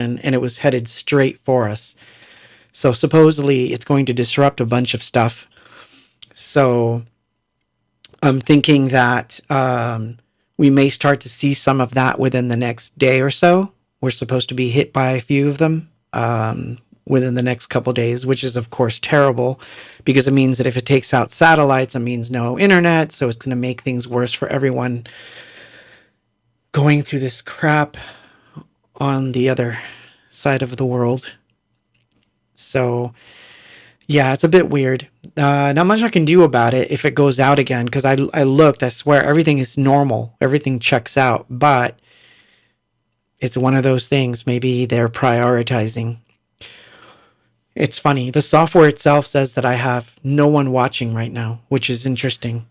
and it was headed straight for us. So supposedly it's going to disrupt a bunch of stuff. So I'm thinking that we may start to see some of that within the next day or so. We're supposed to be hit by a few of them within the next couple days, which is, of course, terrible because it means that if it takes out satellites, it means no internet. So it's going to make things worse for everyone going through this crap on the other side of the world. So, yeah, it's a bit weird. Not much I can do about it if it goes out again, because I looked, I swear, everything is normal. Everything checks out, but it's one of those things. Maybe they're prioritizing. It's funny. The software itself says that I have no one watching right now, which is interesting.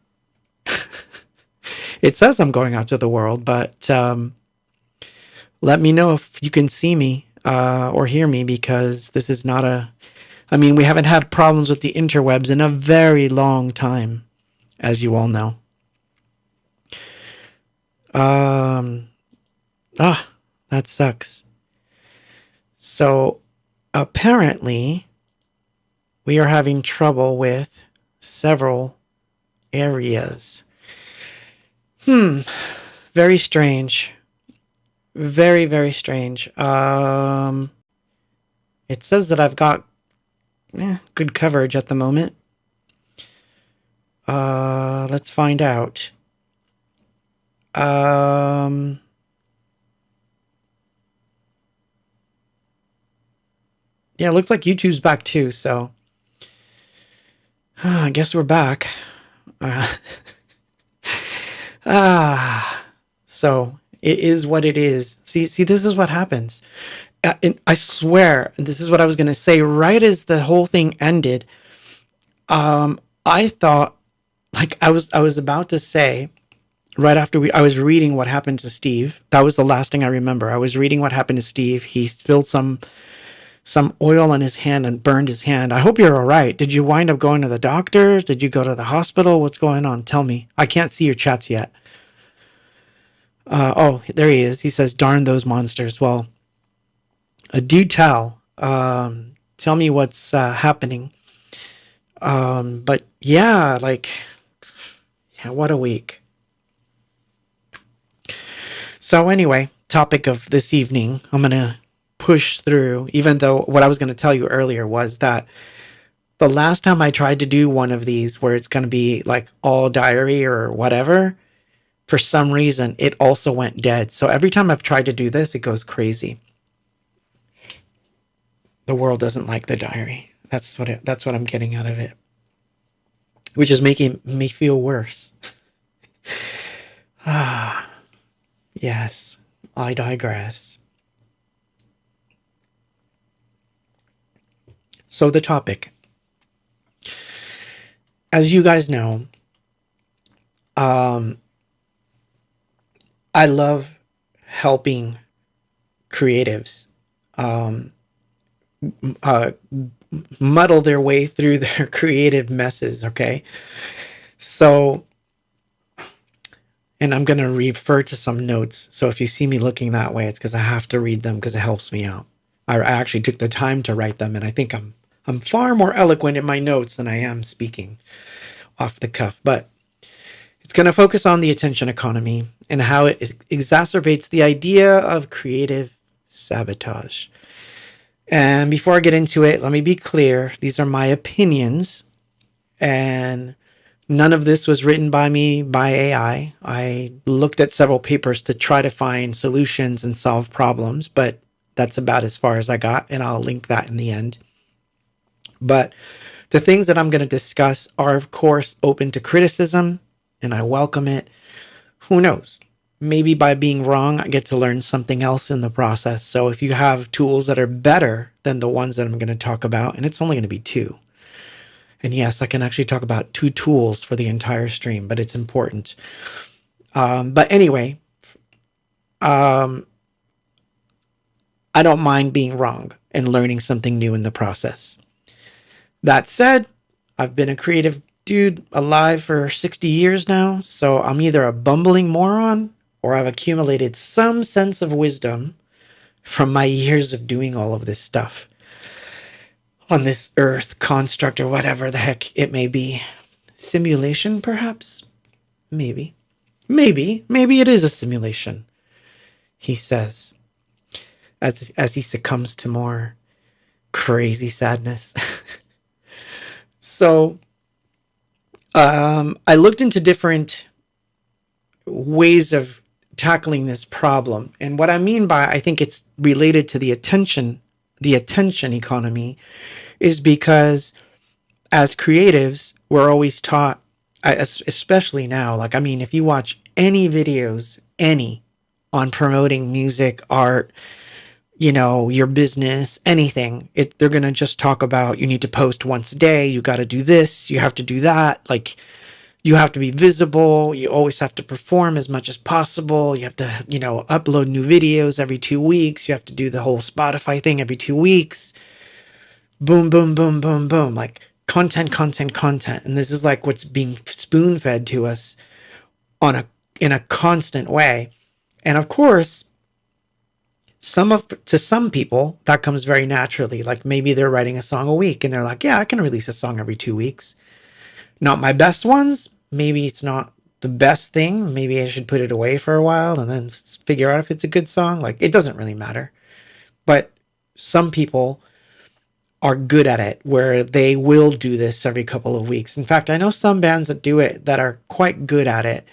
It says I'm going out to the world, but let me know if you can see me or hear me, because this is not a... I mean, we haven't had problems with the interwebs in a very long time, as you all know. That sucks. So, apparently, we are having trouble with several areas. Very strange. Very, very strange. It says that I've got good coverage at the moment. Let's find out. Yeah, it looks like YouTube's back too, so I guess we're back. So it is what it is. See, this is what happens. And I swear, this is what I was going to say right as the whole thing ended. I thought, like, I was about to say, right after I was reading what happened to Steve. That was the last thing I remember. I was reading what happened to Steve. He spilled some oil on his hand and burned his hand. I hope you're all right. Did you wind up going to the doctor? Did you go to the hospital? What's going on? Tell me. I can't see your chats yet. Oh, there he is. He says, darn those monsters. Well, do tell. Tell me what's happening. But yeah, what a week. So anyway, topic of this evening, I'm going to push through, even though what I was going to tell you earlier was that the last time I tried to do one of these where it's going to be like all diary or whatever, for some reason, it also went dead. So every time I've tried to do this, it goes crazy. The world doesn't like the diary. That's what I'm getting out of it, which is making me feel worse. Yes, I digress. So the topic, as you guys know, I love helping creatives muddle their way through their creative messes, okay? So, and I'm going to refer to some notes. So if you see me looking that way, it's because I have to read them because it helps me out. I actually took the time to write them, and I think I'm far more eloquent in my notes than I am speaking off the cuff. But it's going to focus on the attention economy and how it exacerbates the idea of creative sabotage. And before I get into it, let me be clear. These are my opinions, and none of this was written by me by AI. I looked at several papers to try to find solutions and solve problems, but that's about as far as I got, and I'll link that in the end. But the things that I'm going to discuss are, of course, open to criticism, and I welcome it. Who knows? Maybe by being wrong, I get to learn something else in the process. So if you have tools that are better than the ones that I'm going to talk about, and it's only going to be 2. And yes, I can actually talk about 2 tools for the entire stream, but it's important. But anyway, I don't mind being wrong and learning something new in the process. That said, I've been a creative dude alive for 60 years now, so I'm either a bumbling moron or I've accumulated some sense of wisdom from my years of doing all of this stuff on this earth construct or whatever the heck it may be. Simulation, perhaps? Maybe it is a simulation, he says, as he succumbs to more crazy sadness. So I looked into different ways of tackling this problem. And what I mean by I think it's related to the attention economy is because as creatives, we're always taught, especially now, like, I mean, if you watch any videos, on promoting music, art, your business, anything, they're going to just talk about, you need to post once a day. You got to do this. You have to do that. Like, you have to be visible. You always have to perform as much as possible. You have to, upload new videos every 2 weeks. You have to do the whole Spotify thing every 2 weeks. Boom, boom, boom, boom, boom. Like content. And this is like what's being spoon fed to us in a constant way. And of course, to some people, that comes very naturally. Like maybe they're writing a song a week and they're like, yeah, I can release a song every 2 weeks. Not my best ones. Maybe it's not the best thing. Maybe I should put it away for a while and then figure out if it's a good song. Like, it doesn't really matter. But some people are good at it where they will do this every couple of weeks. In fact, I know some bands that do it that are quite good at it.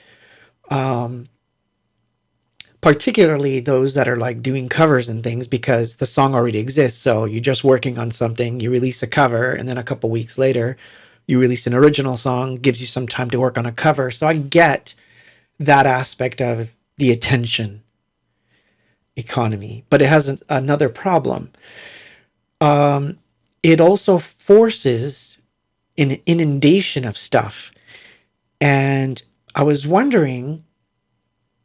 Particularly those that are like doing covers and things, because the song already exists. So you're just working on something, you release a cover, and then a couple weeks later, you release an original song, gives you some time to work on a cover. So I get that aspect of the attention economy, but it has another problem. It also forces an inundation of stuff. And I was wondering,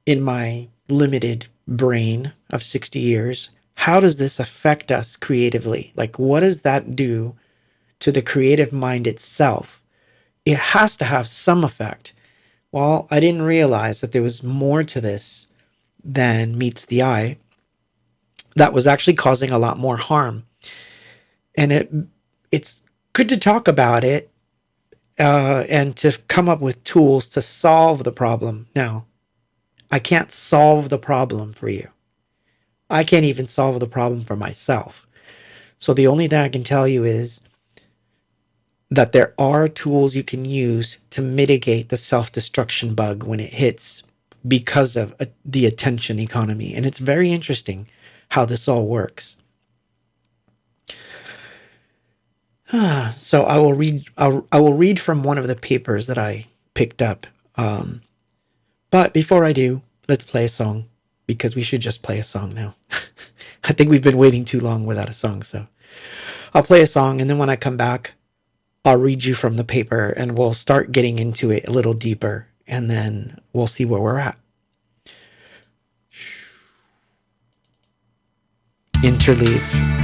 in my limited brain of 60 years, how does this affect us creatively? Like, what does that do to the creative mind itself? It has to have some effect. Well, I didn't realize that there was more to this than meets the eye that was actually causing a lot more harm. And it's good to talk about it and to come up with tools to solve the problem. Now, I can't solve the problem for you. I can't even solve the problem for myself. So the only thing I can tell you is that there are tools you can use to mitigate the self-destruction bug when it hits because of the attention economy. And it's very interesting how this all works. So I will read from one of the papers that I picked up. But before I do, let's play a song, because we should just play a song now. I think we've been waiting too long without a song. So I'll play a song, and then when I come back, I'll read you from the paper and we'll start getting into it a little deeper, and then we'll see where we're at. Interleave.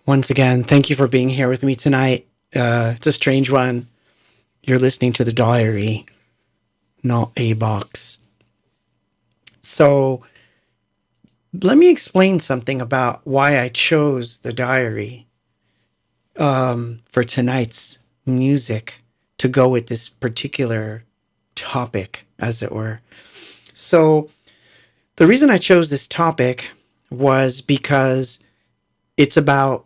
Once again, thank you for being here with me tonight. It's a strange one. You're listening to the diary, not ABOX. So let me explain something about why I chose the diary for tonight's music to go with this particular topic, as it were. So the reason I chose this topic was because it's about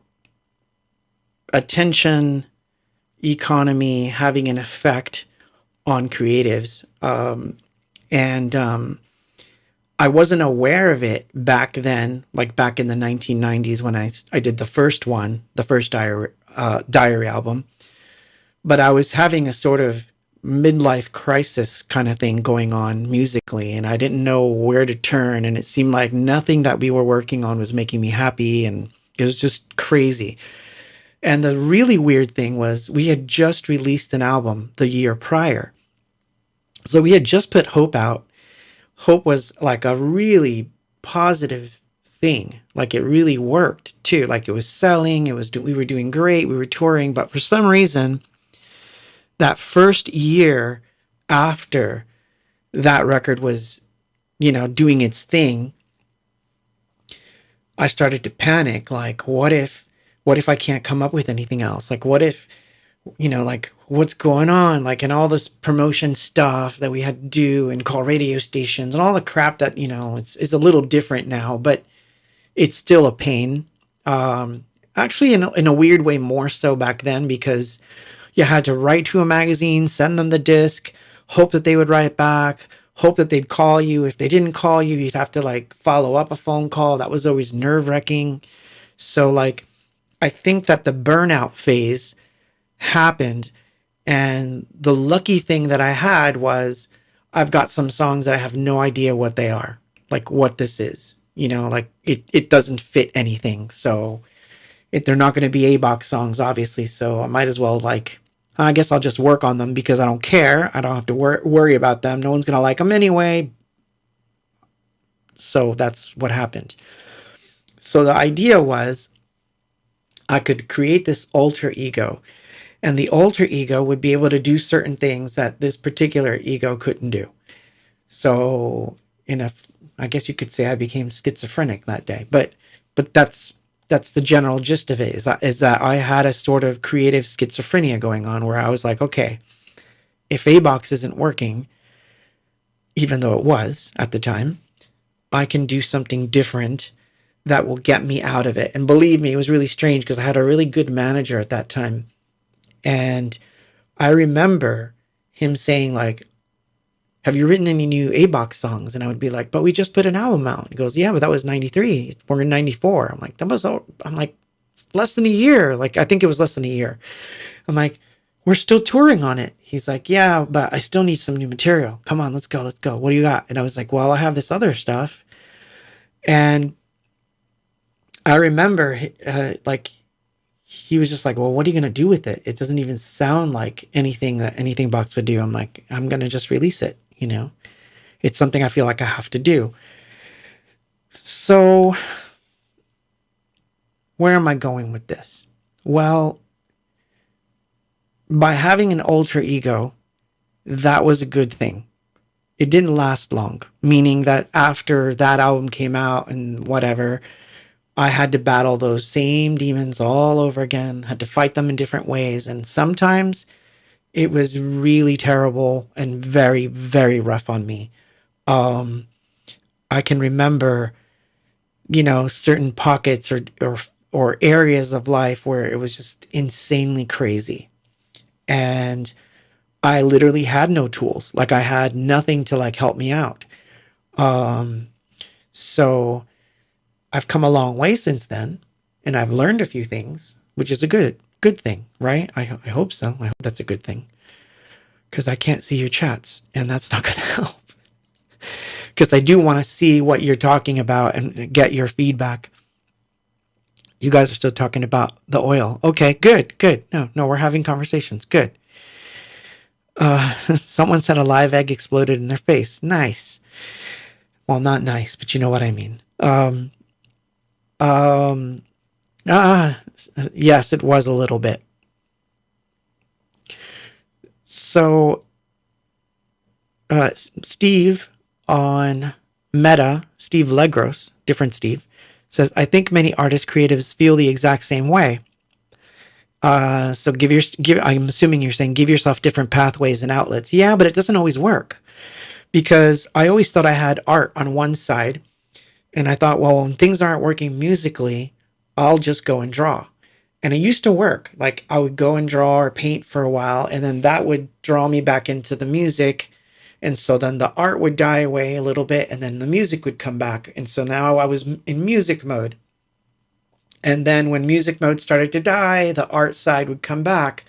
attention economy having an effect on creatives. I wasn't aware of it back then, like back in the 1990s when I did the first diary album. But I was having a sort of midlife crisis kind of thing going on musically, and I didn't know where to turn, and it seemed like nothing that we were working on was making me happy, and it was just crazy. And the really weird thing was we had just released an album the year prior. So we had just put Hope out. Hope was like a really positive thing. Like it really worked too. Like it was selling, we were doing great, we were touring, but for some reason that first year after that record was, doing its thing, I started to panic. Like, what if I can't come up with anything else? Like, what if, like what's going on? Like, and all this promotion stuff that we had to do and call radio stations and all the crap that, it's a little different now, but it's still a pain. Actually, in a weird way, more so back then, because you had to write to a magazine, send them the disc, hope that they would write back, hope that they'd call you. If they didn't call you, you'd have to like follow up a phone call. That was always nerve-wracking. So like, I think that the burnout phase happened, and the lucky thing that I had was I've got some songs that I have no idea what they are, like what this is, like it doesn't fit anything. So they're not going to be ABOX songs, obviously. So I might as well I guess I'll just work on them because I don't care. I don't have to worry about them. No one's going to like them anyway. So that's what happened. So the idea was I could create this alter ego, and the alter ego would be able to do certain things that this particular ego couldn't do. So I guess you could say I became schizophrenic that day, but that's the general gist of it, is that I had a sort of creative schizophrenia going on where I was like, okay, if ABOX isn't working, even though it was at the time, I can do something different that will get me out of it. And believe me, it was really strange because I had a really good manager at that time. And I remember him saying like, have you written any new ABOX songs? And I would be like, but we just put an album out. He goes, yeah, but that was 93. We're in 94. I'm like, less than a year. Like, I think it was less than a year. I'm like, we're still touring on it. He's like, yeah, but I still need some new material. Come on, let's go. What do you got? And I was like, well, I have this other stuff. And I remember he was just like, well, what are you going to do with it? It doesn't even sound like anything that anything Box would do. I'm like, I'm going to just release it. It's something I feel like I have to do. So where am I going with this? Well, by having an alter ego, that was a good thing. It didn't last long, meaning that after that album came out and whatever, I had to battle those same demons all over again, had to fight them in different ways. And sometimes it was really terrible and very, very rough on me. I can remember, certain pockets or areas of life where it was just insanely crazy. And I literally had no tools. Like I had nothing to help me out. So I've come a long way since then, and I've learned a few things, which is a good thing, right? I hope so. I hope that's a good thing, because I can't see your chats, and that's not going to help. Because I do want to see what you're talking about and get your feedback. You guys are still talking about the oil. Okay, good. No, we're having conversations. Good. Someone said a live egg exploded in their face. Nice. Well, not nice, but you know what I mean. Yes, it was a little bit. So, Steve on Meta, Steve Legros, different Steve, says, I think many artists, creatives feel the exact same way. So I'm assuming you're saying give yourself different pathways and outlets. Yeah, but it doesn't always work, because I always thought I had art on one side, and I thought, well, when things aren't working musically, I'll just go and draw. And it used to work. Like, I would go and draw or paint for a while, and then that would draw me back into the music. And so then the art would die away a little bit, and then the music would come back. And so now I was in music mode. And then when music mode started to die, the art side would come back.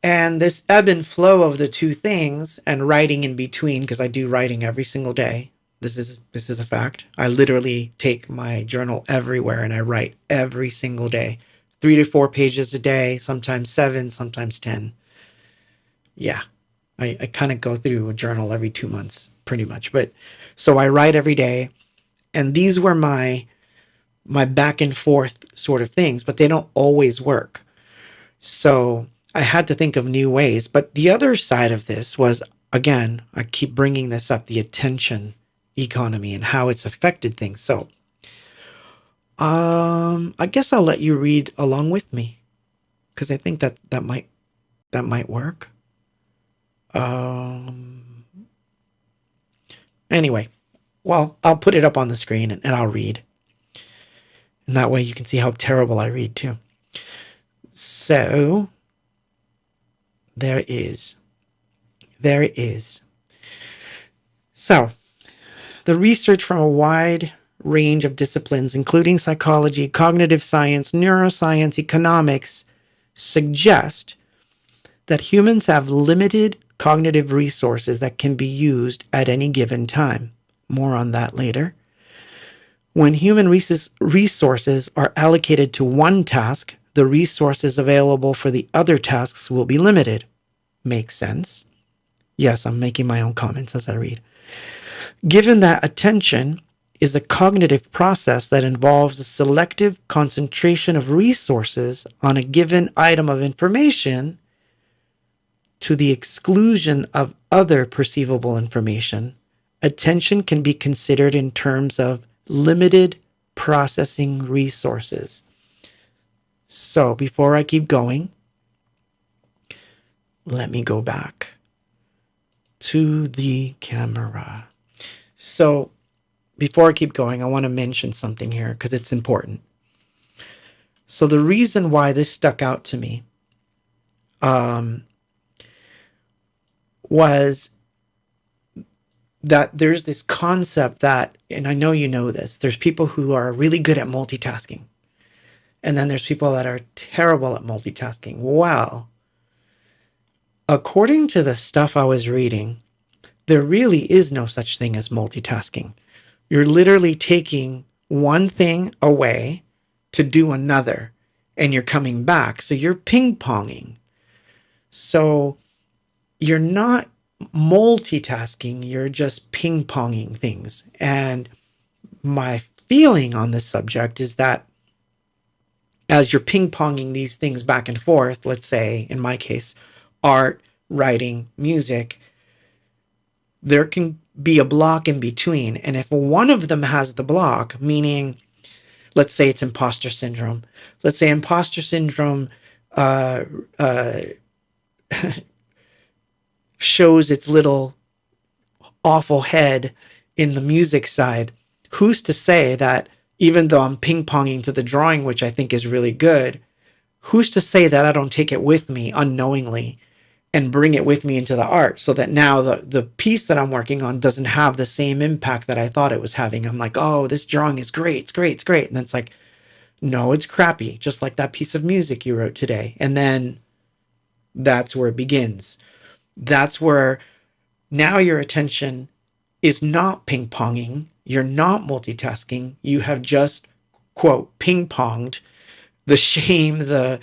And this ebb and flow of the two things, and writing in between, because I do writing every single day. This is a fact. I literally take my journal everywhere and I write every single day. 3 to 4 pages a day, sometimes 7, sometimes 10. Yeah. I kind of go through a journal every 2 months, pretty much. But so I write every day, and these were my back and forth sort of things, but they don't always work. So I had to think of new ways. But the other side of this was, again, I keep bringing this up, the attention economy and how it's affected things. So I guess I'll let you read along with me, because I think that might work. Anyway, well, I'll put it up on the screen and I'll read. And that way you can see how terrible I read too. So there it is. So the research from a wide range of disciplines, including psychology, cognitive science, neuroscience, economics, suggest that humans have limited cognitive resources that can be used at any given time. More on that later. When human resources are allocated to one task, the resources available for the other tasks will be limited. Makes sense. Yes, I'm making my own comments as I read. Given that attention is a cognitive process that involves a selective concentration of resources on a given item of information to the exclusion of other perceivable information, attention can be considered in terms of limited processing resources. So before I keep going, let me go back to the camera. So before I keep going, I want to mention something here because it's important. So the reason why this stuck out to me was that there's this concept that, and I know you know this, there's people who are really good at multitasking. And then there's people that are terrible at multitasking. Well, according to the stuff I was reading, there really is no such thing as multitasking. You're literally taking one thing away to do another, and you're coming back. So you're ping-ponging. So you're not multitasking, you're just ping-ponging things. And my feeling on this subject is that as you're ping-ponging these things back and forth, let's say, in my case, art, writing, music, there can be a block in between. And if one of them has the block, meaning, let's say it's imposter syndrome. Let's say imposter syndrome shows its little awful head in the music side. Who's to say that even though I'm ping-ponging to the drawing, which I think is really good, who's to say that I don't take it with me unknowingly and bring it with me into the art, so that now the piece that I'm working on doesn't have the same impact that I thought it was having. I'm like, oh, this drawing is great, it's great, it's great. And then it's like, no, it's crappy, just like that piece of music you wrote today. And then that's where it begins. That's where now your attention is not ping-ponging, you're not multitasking, you have just, quote, ping-ponged the shame, the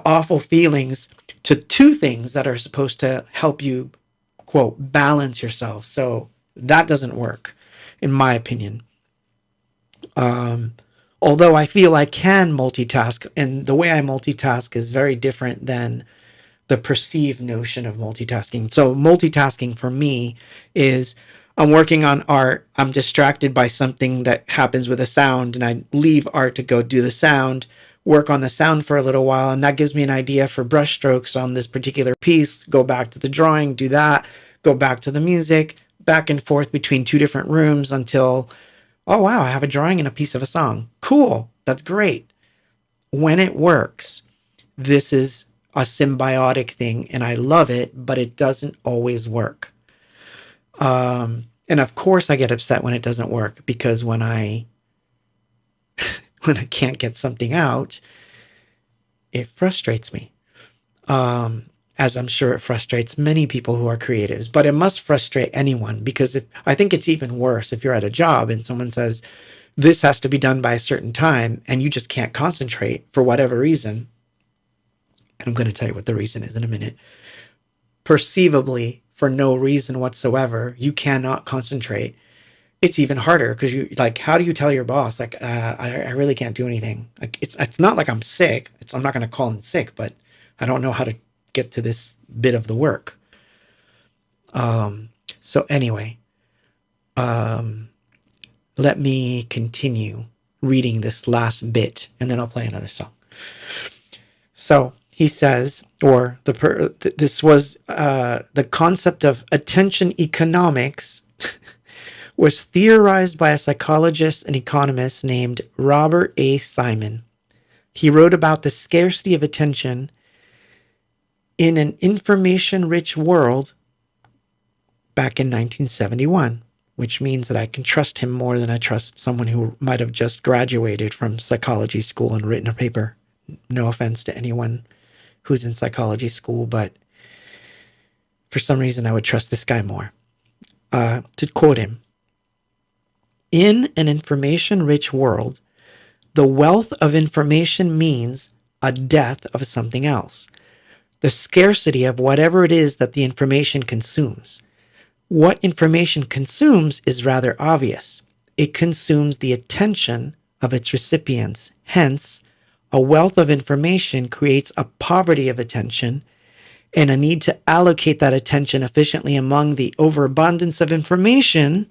awful feelings to two things that are supposed to help you, quote, balance yourself. So that doesn't work, in my opinion. Although I feel I can multitask, and the way I multitask is very different than the perceived notion of multitasking. So multitasking for me is I'm working on art, I'm distracted by something that happens with a sound, and I leave art to go do the sound, work on the sound for a little while, and that gives me an idea for brush strokes on this particular piece, go back to the drawing, do that, go back to the music, back and forth between two different rooms until, oh wow, I have a drawing and a piece of a song. Cool, that's great. When it works, this is a symbiotic thing and I love it, but it doesn't always work. And of course I get upset when it doesn't work, because when I can't get something out, it frustrates me. As I'm sure it frustrates many people who are creatives, but it must frustrate anyone, because I think it's even worse if you're at a job and someone says, this has to be done by a certain time, and you just can't concentrate for whatever reason. And I'm going to tell you what the reason is in a minute. Perceivably, for no reason whatsoever, you cannot concentrate. It's even harder because you like, how do you tell your boss, like, I really can't do anything? Like, it's not like I'm sick. I'm not going to call in sick, but I don't know how to get to this bit of the work. So anyway, let me continue reading this last bit and then I'll play another song. So he says, or this was the concept of attention economics was theorized by a psychologist and economist named Robert A. Simon. He wrote about the scarcity of attention in an information-rich world back in 1971, which means that I can trust him more than I trust someone who might have just graduated from psychology school and written a paper. No offense to anyone who's in psychology school, but for some reason I would trust this guy more. To quote him, in an information-rich world, the wealth of information means a death of something else. The scarcity of whatever it is that the information consumes. What information consumes is rather obvious. It consumes the attention of its recipients. Hence, a wealth of information creates a poverty of attention and a need to allocate that attention efficiently among the overabundance of information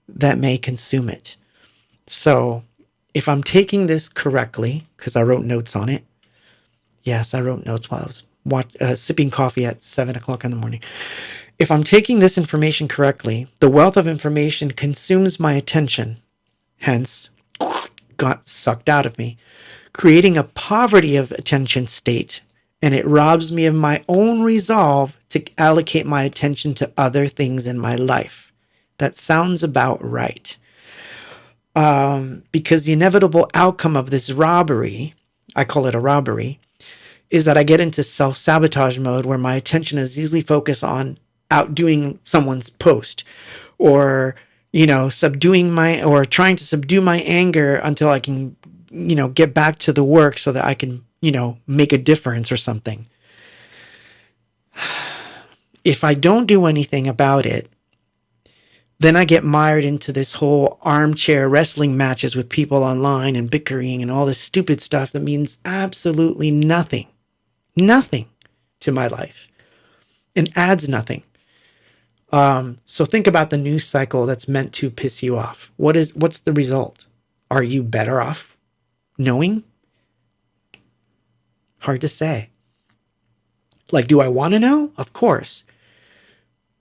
that may consume it. So, if I'm taking this correctly, because I wrote notes on it. Yes, I wrote notes while I was sipping coffee at 7 o'clock in the morning. If I'm taking this information correctly, the wealth of information consumes my attention, hence got sucked out of me, creating a poverty of attention state, and it robs me of my own resolve to allocate my attention to other things in my life. That sounds about right. Because the inevitable outcome of this robbery, I call it a robbery, is that I get into self-sabotage mode where my attention is easily focused on outdoing someone's post, or, trying to subdue my anger until I can, get back to the work so that I can, make a difference or something. If I don't do anything about it, then I get mired into this whole armchair wrestling matches with people online and bickering and all this stupid stuff that means absolutely nothing to my life and adds nothing. So think about the news cycle that's meant to piss you off. What's the result? Are you better off knowing? Hard to say. Like, do I want to know? Of course.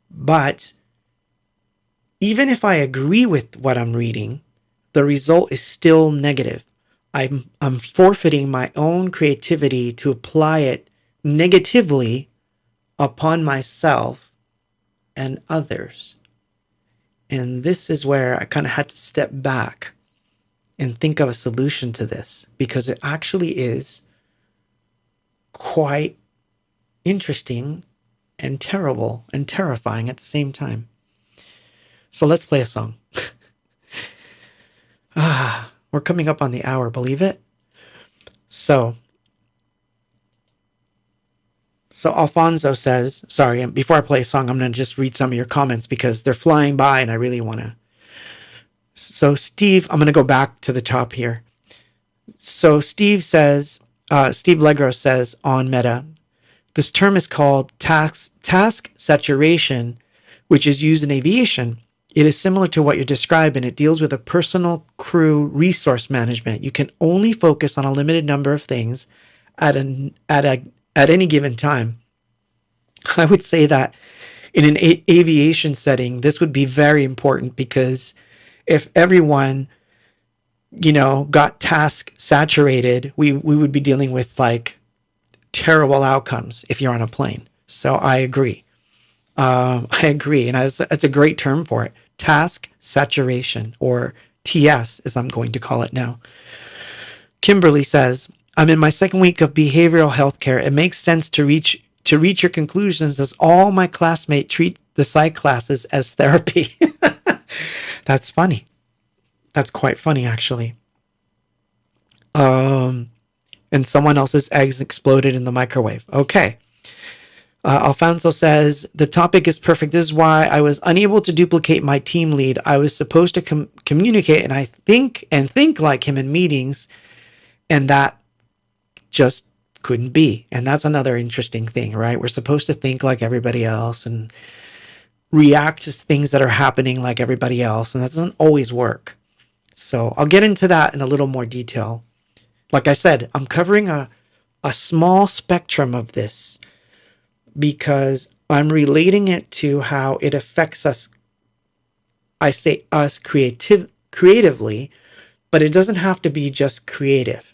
But even if I agree with what I'm reading, the result is still negative. I'm forfeiting my own creativity to apply it negatively upon myself and others. And this is where I kind of had to step back and think of a solution to this, because it actually is quite interesting and terrible and terrifying at the same time. So let's play a song. We're coming up on the hour, believe it? So Alfonso says, sorry, before I play a song, I'm going to just read some of your comments because they're flying by and I really want to So Steve, I'm going to go back to the top here. So Steve says, Steve Legros says on Meta, this term is called task saturation, which is used in aviation. It is similar to what you're describing. It deals with a personal crew resource management. You can only focus on a limited number of things at any given time. I would say that in an aviation setting, this would be very important, because if everyone, got task saturated, we would be dealing with like terrible outcomes if you're on a plane. So I agree. And that's a great term for it. Task saturation, or TS, as I'm going to call it now. Kimberly says, I'm in my second week of behavioral health care. It makes sense to reach your conclusions, as all my classmates treat the psych classes as therapy. That's funny. That's quite funny, actually. And someone else's eggs exploded in the microwave. Okay. Alfonso says, the topic is perfect. This is why I was unable to duplicate my team lead. I was supposed to communicate and think like him in meetings, and that just couldn't be. And that's another interesting thing, right? We're supposed to think like everybody else and react to things that are happening like everybody else, and that doesn't always work. So I'll get into that in a little more detail. Like I said, I'm covering a small spectrum of this because I'm relating it to how it affects us. I say us creatively, but it doesn't have to be just creative.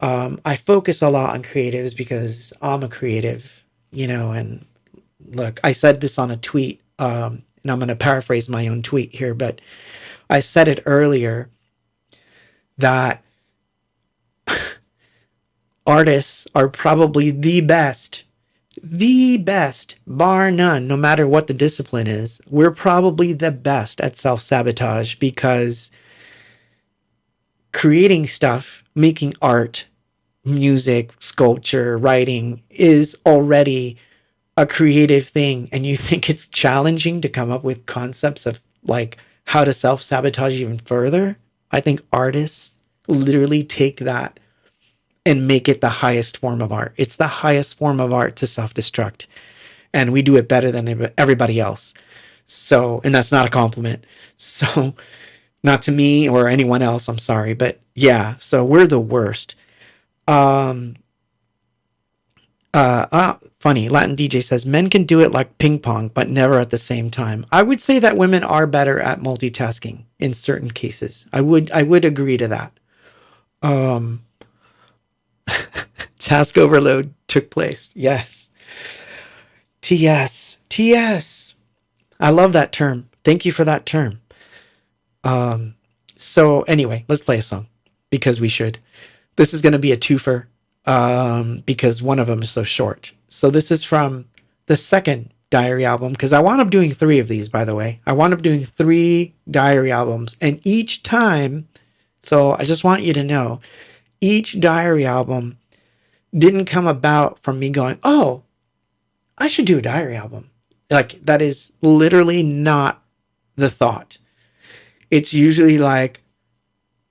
I focus a lot on creatives because I'm a creative, and look, I said this on a tweet, and I'm going to paraphrase my own tweet here, but I said it earlier that artists are probably the best, bar none, no matter what the discipline is. We're probably the best at self-sabotage, because creating stuff, making art, music, sculpture, writing is already a creative thing. And you think it's challenging to come up with concepts of like how to self-sabotage even further? I think artists literally take that and make it the highest form of art. It's the highest form of art to self-destruct. And we do it better than everybody else. So, and that's not a compliment. So, not to me or anyone else, I'm sorry. But yeah, so we're the worst. Funny, Latin DJ says, men can do it like ping pong, but never at the same time. I would say that women are better at multitasking in certain cases. I would agree to that. Task overload took place. Yes. TS. I love that term. Thank you for that term. So anyway, let's play a song because we should. This is going to be a twofer because one of them is so short. So this is from the second diary album, because I wound up doing 3 of these, by the way. I wound up doing 3 diary albums, and each time, so I just want you to know, each diary album didn't come about from me going, oh, I should do a diary album. Like, that is literally not the thought. It's usually like,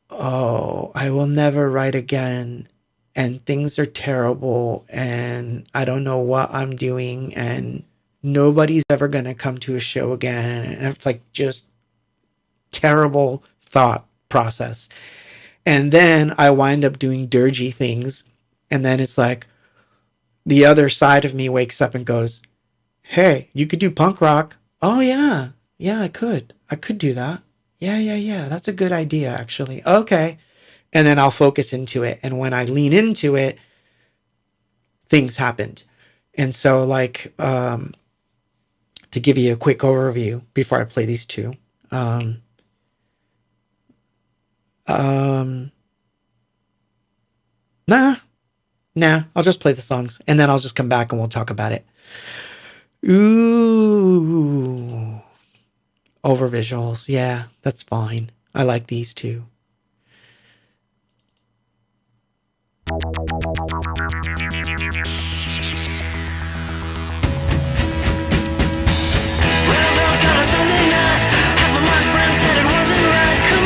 oh, I will never write again, and things are terrible, and I don't know what I'm doing, and nobody's ever going to come to a show again. And it's like just terrible thought process. And then I wind up doing dirgy things. And then it's like the other side of me wakes up and goes, hey, you could do punk rock. Oh, yeah. Yeah, I could do that. Yeah. That's a good idea, actually. Okay. And then I'll focus into it. And when I lean into it, things happened. And so, like, to give you a quick overview before I play these 2. Nah, I'll just play the songs and then I'll just come back and we'll talk about it. Ooh. Over visuals. Yeah, that's fine. I like these 2. Sunday night, half of my friends said it wasn't right. Come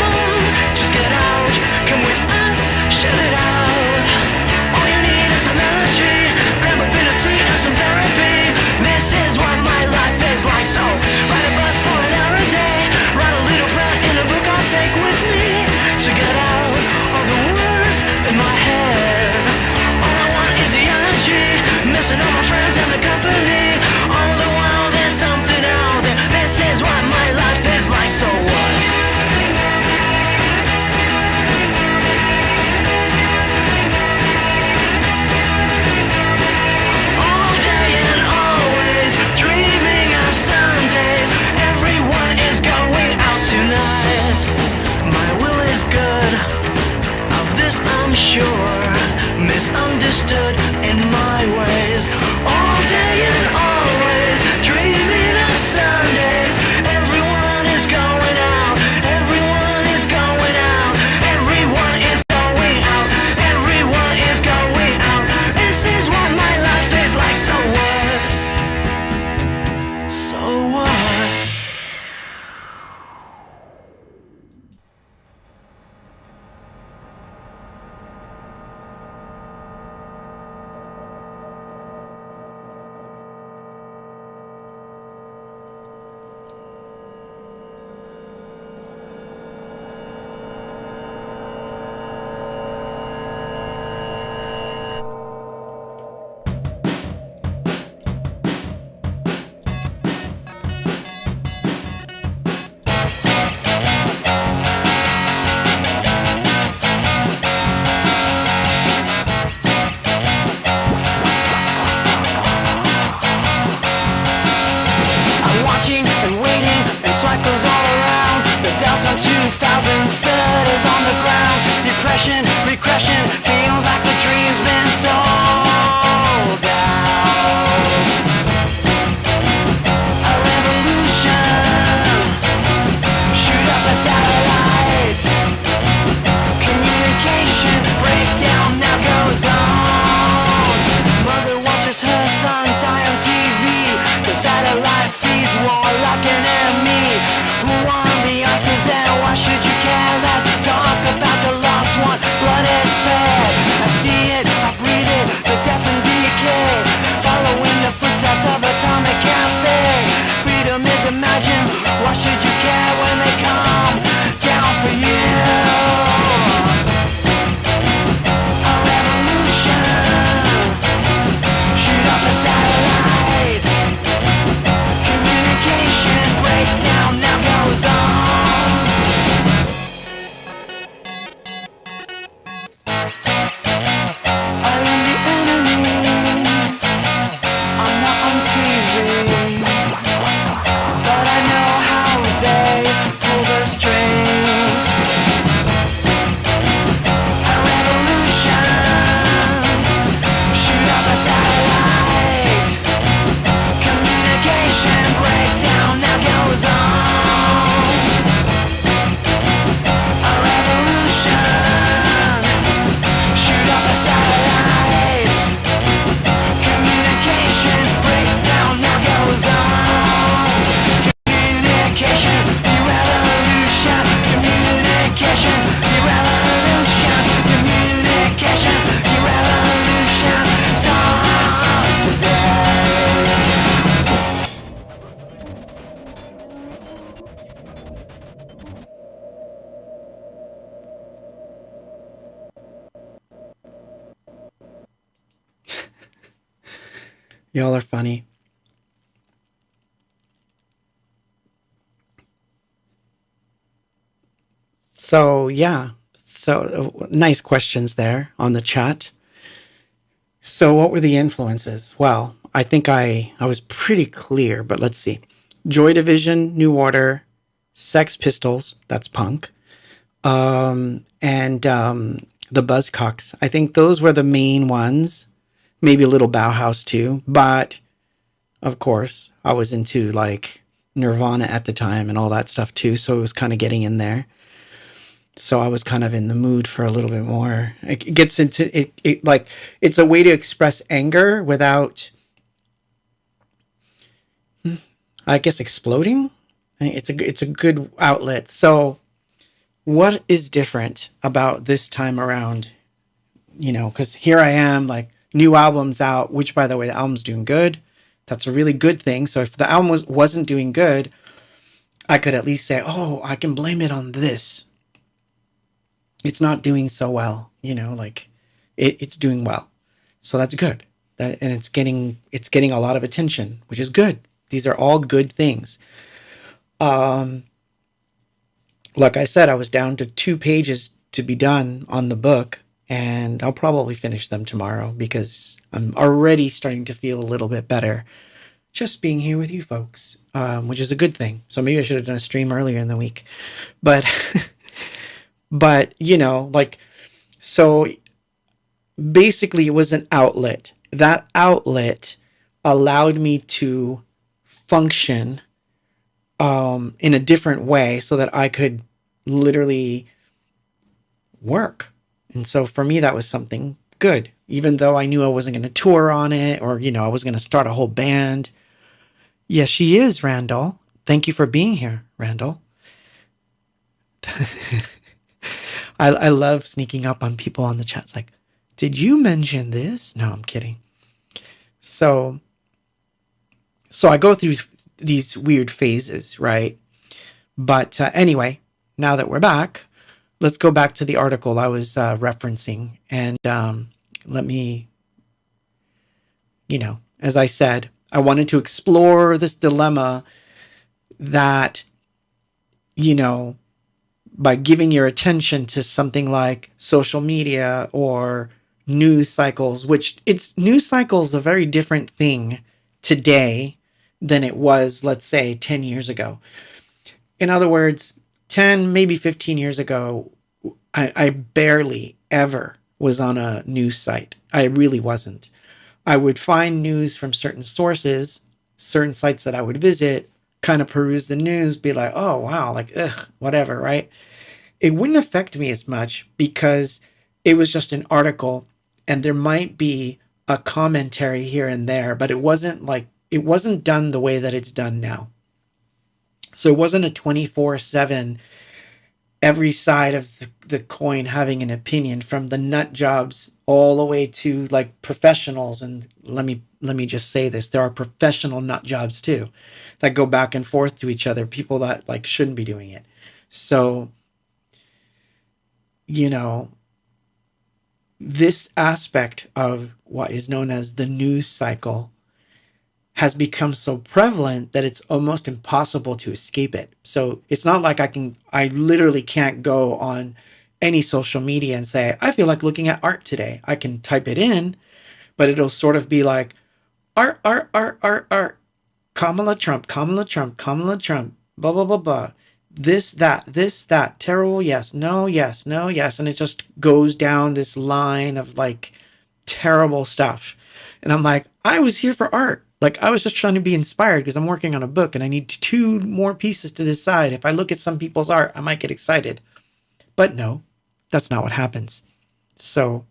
stood in my ways all day and always, dreaming of Sundays. Everyone is going out, everyone is going out, everyone is going out, everyone is going out. This is what my life is like, so what? So what? Cycles all around, the Delta 2000 third is on the ground. Depression, regression, feels like the dream's been sold out. A revolution, shoot up a satellite. Communication breakdown now goes on. Mother watches her son die on TV. The satellite feeds war like an enemy. Who won the Oscars and why should you care less? Talk about the lost one, blood is spared. I see it, I breathe it, the death and decay. Following the footsteps of atomic cafe. Freedom is imagined, why should you care when they come down for you? A revolution, shoot up a satellite. Communication breakdown now goes on. I am the enemy, I'm not on TV, but I know how they pull the strings. A revolution, shoot up a satellite. Communication breakdown now goes on. A revolution, shoot up a satellite. Communication breakdown now goes on. Communication, the revolution. Communication, the revolution. Communication, the revolution starts today. Y'all are funny. So, yeah. So, nice questions there on the chat. So, what were the influences? Well, I think I was pretty clear, but let's see. Joy Division, New Order, Sex Pistols, that's punk, and the Buzzcocks. I think those were the main ones. Maybe a little Bauhaus too, but of course I was into like Nirvana at the time and all that stuff too, so it was kind of getting in there. So I was kind of in the mood for a little bit more. It gets into it like it's a way to express anger without, I guess, exploding. It's a good outlet. So what is different about this time around? You know, because here I am, like, new album's out, which, by the way, the album's doing good. That's a really good thing. So if the album wasn't doing good, I could at least say, oh, I can blame it on this. It's not doing so well, you know, like it's doing well. So that's good. And it's getting a lot of attention, which is good. These are all good things. Like I said, I was down to 2 pages to be done on the book, and I'll probably finish them tomorrow because I'm already starting to feel a little bit better just being here with you folks, which is a good thing. So maybe I should have done a stream earlier in the week, but, but you know, like, so basically it was an outlet. That outlet allowed me to function in a different way so that I could literally work. And so for me, that was something good, even though I knew I wasn't going to tour on it, or, I was going to start a whole band. Yes, she is, Randall. Thank you for being here, Randall. I love sneaking up on people on the chat. It's like, did you mention this? No, I'm kidding. So I go through these weird phases, right? But anyway, now that we're back, let's go back to the article I was referencing. And let me, as I said, I wanted to explore this dilemma that, by giving your attention to something like social media or news cycles, which news cycles a very different thing today than it was, let's say, 10 years ago. In other words, 10, maybe 15 years ago, I barely ever was on a news site. I really wasn't. I would find news from certain sources, certain sites that I would visit, kind of peruse the news, be like, oh, wow, like, ugh, whatever, right? It wouldn't affect me as much because it was just an article and there might be a commentary here and there, but it wasn't done the way that it's done now. So it wasn't a 24/7, every side of the coin having an opinion, from the nut jobs all the way to like professionals. And let me just say this, there are professional nut jobs too that go back and forth to each other, people that like shouldn't be doing it. So, this aspect of what is known as the news cycle has become so prevalent that it's almost impossible to escape it. So it's not like I literally can't go on any social media and say, I feel like looking at art today. I can type it in, but it'll sort of be like, art, Kamala Trump, blah, blah, blah, blah. This, that, terrible, yes, no, yes, no, yes. And it just goes down this line of like terrible stuff. And I'm like, I was here for art. Like, I was just trying to be inspired because I'm working on a book and I need 2 more pieces to decide. If I look at some people's art, I might get excited. But no, that's not what happens. So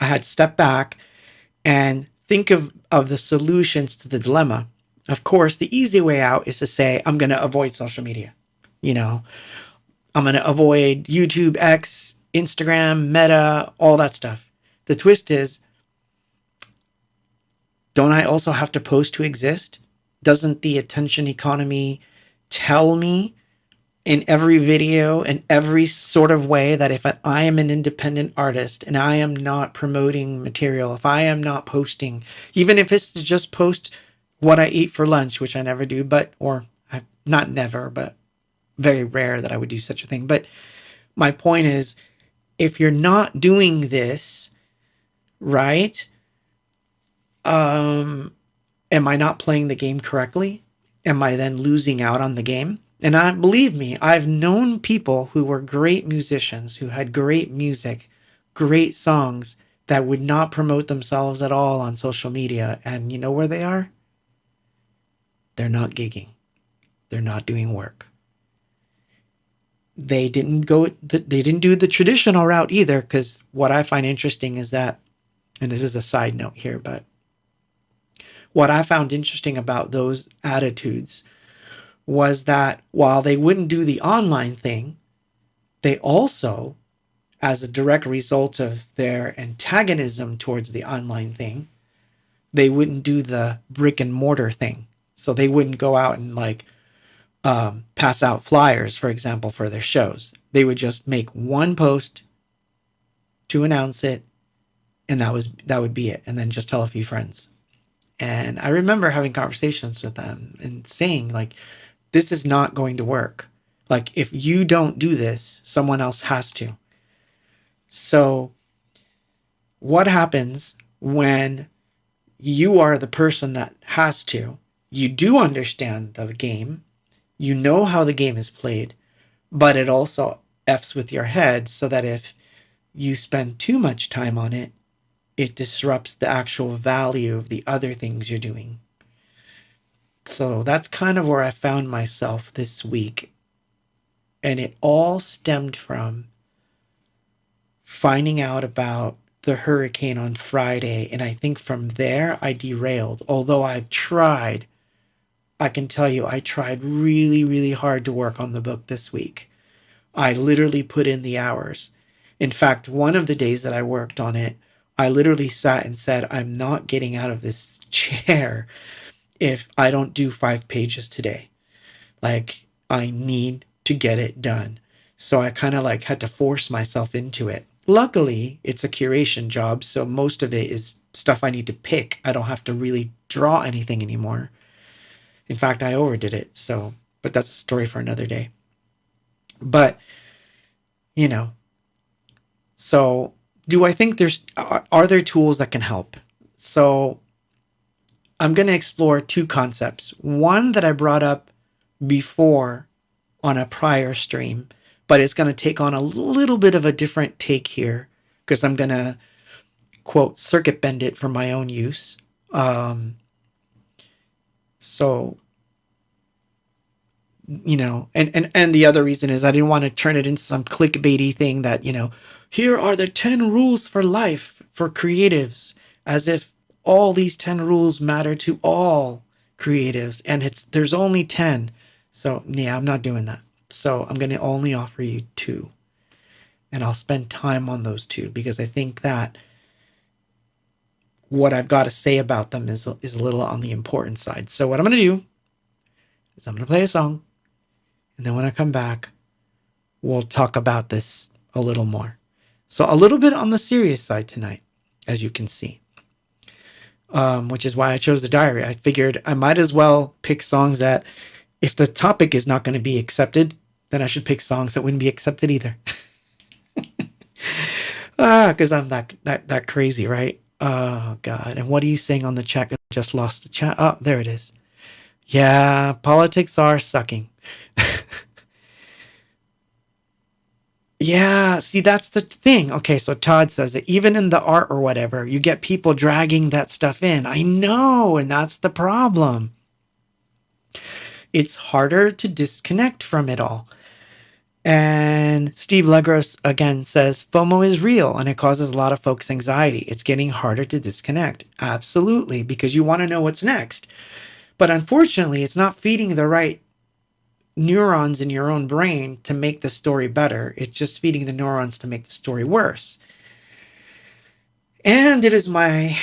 I had to step back and think of the solutions to the dilemma. Of course, the easy way out is to say, I'm going to avoid social media. I'm going to avoid YouTube, X, Instagram, Meta, all that stuff. The twist is, don't I also have to post to exist? Doesn't the attention economy tell me in every video and every sort of way that if I am an independent artist and I am not promoting material, if I am not posting, even if it's to just post what I eat for lunch, which I never do, not never, but very rare that I would do such a thing. But my point is, if you're not doing this, right? Am I not playing the game correctly? Am I then losing out on the game? And believe me, I've known people who were great musicians, who had great music, great songs, that would not promote themselves at all on social media. And you know where they are? They're not gigging. They're not doing work. They didn't do the traditional route either, because what I find interesting is that, and this is a side note here, but what I found interesting about those attitudes was that while they wouldn't do the online thing, they also, as a direct result of their antagonism towards the online thing, they wouldn't do the brick and mortar thing. So they wouldn't go out and pass out flyers, for example, for their shows. They would just make one post to announce it, and that would be it. And then just tell a few friends. And I remember having conversations with them and saying, like, this is not going to work. Like, if you don't do this, someone else has to. So what happens when you are the person that has to? You do understand the game. You know how the game is played, but it also F's with your head, so that if you spend too much time on it, it disrupts the actual value of the other things you're doing. So that's kind of where I found myself this week. And it all stemmed from finding out about the hurricane on Friday. And I think from there I derailed. Although I've tried, I can tell you, I tried really, really hard to work on the book this week. I literally put in the hours. In fact, one of the days that I worked on it, I literally sat and said, I'm not getting out of this chair if I don't do 5 pages today. Like, I need to get it done. So I kind of like had to force myself into it. Luckily, it's a curation job, so most of it is stuff I need to pick. I don't have to really draw anything anymore. In fact, I overdid it. So, but that's a story for another day. But, you know, so do I think are there tools that can help? So I'm going to explore 2 concepts. One that I brought up before on a prior stream, but it's going to take on a little bit of a different take here because I'm going to, quote, circuit bend it for my own use. So, you know, and the other reason is I didn't want to turn it into some clickbaity thing that, you know, here are the 10 rules for life for creatives, as if all these 10 rules matter to all creatives, and there's only 10. So yeah, I'm not doing that. So I'm going to only offer you 2, and I'll spend time on those 2 because I think that what I've got to say about them is a little on the important side. So what I'm going to do is I'm going to play a song, and then when I come back, we'll talk about this a little more. So a little bit on the serious side tonight, as you can see, which is why I chose the diary. I figured I might as well pick songs that, if the topic is not going to be accepted, then I should pick songs that wouldn't be accepted either. Because I'm that crazy, right? Oh, God. And what are you saying on the chat? I just lost the chat. Oh, there it is. Yeah, politics are sucking. Yeah, see, that's the thing. Okay, so Todd says that even in the art or whatever, you get people dragging that stuff in. I know, and that's the problem. It's harder to disconnect from it all. And Steve Legros again says, FOMO is real and it causes a lot of folks anxiety. It's getting harder to disconnect. Absolutely, because you want to know what's next. But unfortunately, it's not feeding the right neurons in your own brain to make the story better. It's just feeding the neurons to make the story worse. And it is my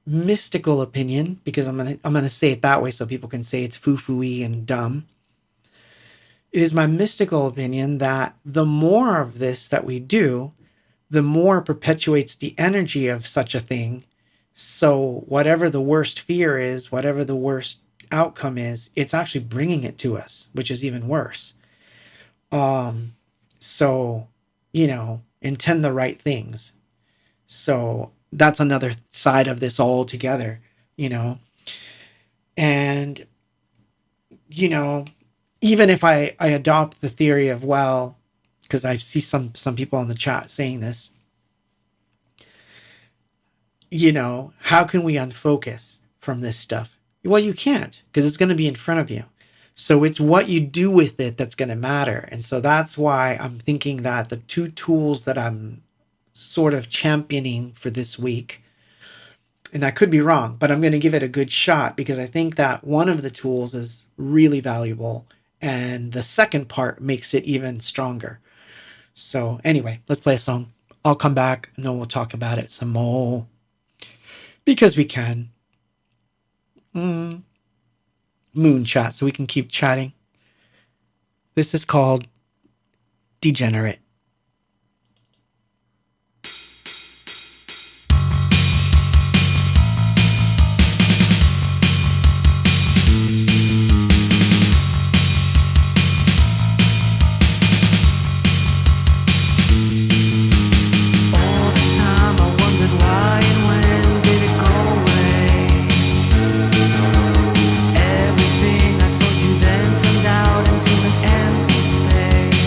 mystical opinion, because I'm gonna say it that way so people can say it's foo-foo-y and dumb. It is my mystical opinion that the more of this that we do, the more it perpetuates the energy of such a thing. So whatever the worst fear is, whatever the worst outcome is, it's actually bringing it to us, which is even worse. So, you know, intend the right things. So that's another side of this altogether, you know. And, you know, even if I adopt the theory of, well, because I see some people in the chat saying this, you know, how can we unfocus from this stuff? Well, you can't, because it's going to be in front of you. So it's what you do with it that's going to matter. And so that's why I'm thinking that the 2 tools that I'm sort of championing for this week, and I could be wrong, but I'm going to give it a good shot because I think that one of the tools is really valuable and the second part makes it even stronger. So anyway, let's play a song. I'll come back and then we'll talk about it some more because we can. Moon chat, so we can keep chatting. This is called Degenerate. Everything I told you then turned out into an empty space.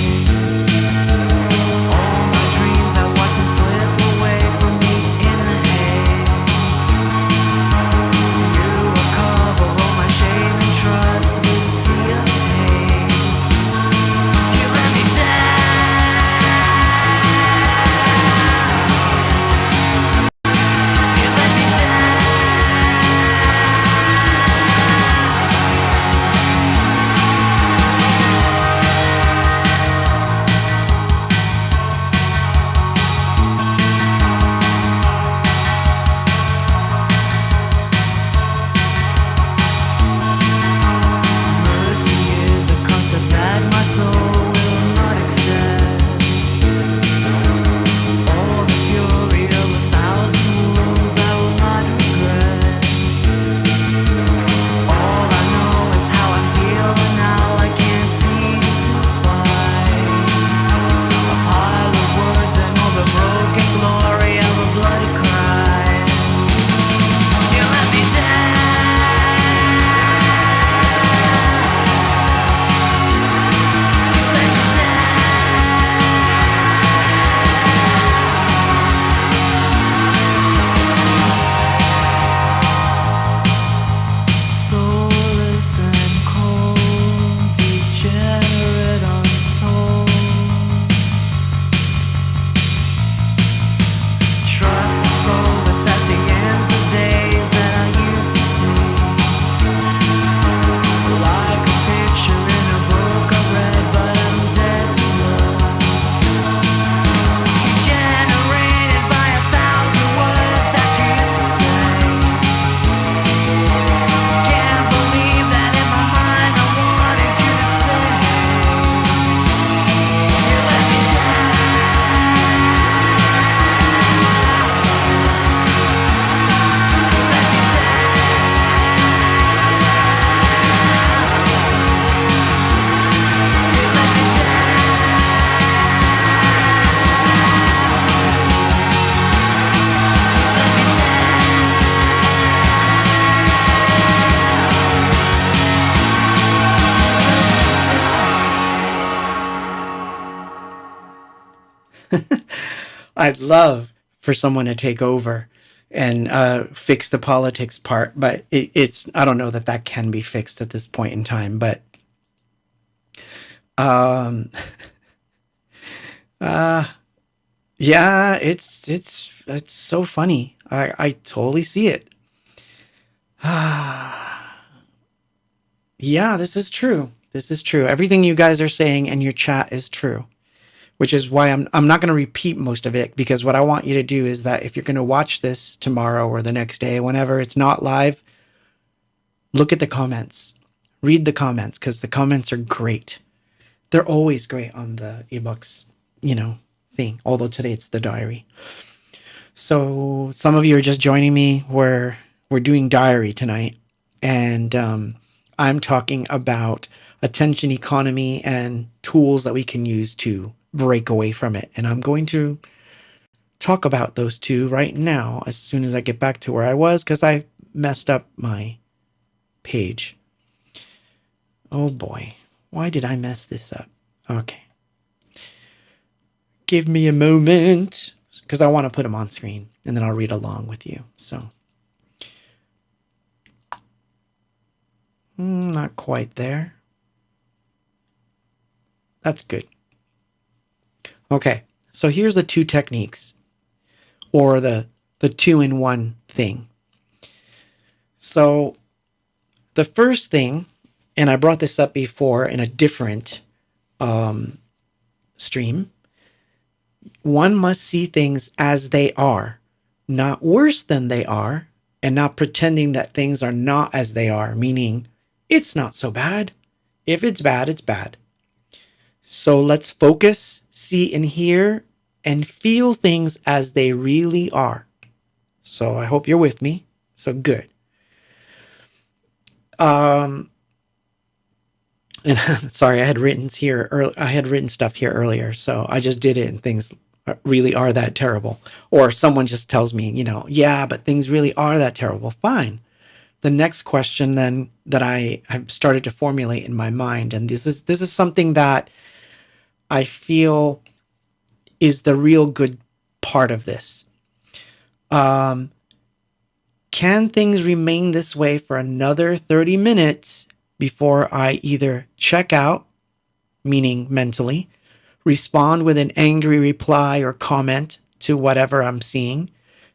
I'd love for someone to take over and fix the politics part, but it's, I don't know that that can be fixed at this point in time. But um, uh, yeah, it's so funny. I totally see it. Yeah, this is true. This is true. Everything you guys are saying in your chat is true, which is why I'm not going to repeat most of it, because what I want you to do is that if you're going to watch this tomorrow or the next day, whenever it's not live, look at the comments. Read the comments, because the comments are great. They're always great on the ebooks, thing. Although today it's the diary. So some of you are just joining me. We're doing diary tonight, and I'm talking about attention economy and tools that we can use to break away from it. And I'm going to talk about those two right now as soon as I get back to where I was, because I messed up my page. Oh boy, why did I mess this up? Okay. Give me a moment, because I want to put them on screen and then I'll read along with you. So, not quite there. That's good. Okay, so here's the two techniques, or the two-in-one thing. So the first thing, and I brought this up before in a different stream, one must see things as they are, not worse than they are, and not pretending that things are not as they are, meaning it's not so bad. If it's bad, it's bad. So let's focus, see and hear, and feel things as they really are. So I hope you're with me. So good. And sorry, I had written stuff here earlier, so I just did it, and things really are that terrible. Or someone just tells me, yeah, but things really are that terrible. Fine. The next question then that I have started to formulate in my mind, and this is something that I feel is the real good part of this. Can things remain this way for another 30 minutes before I either check out, meaning mentally, respond with an angry reply or comment to whatever I'm seeing?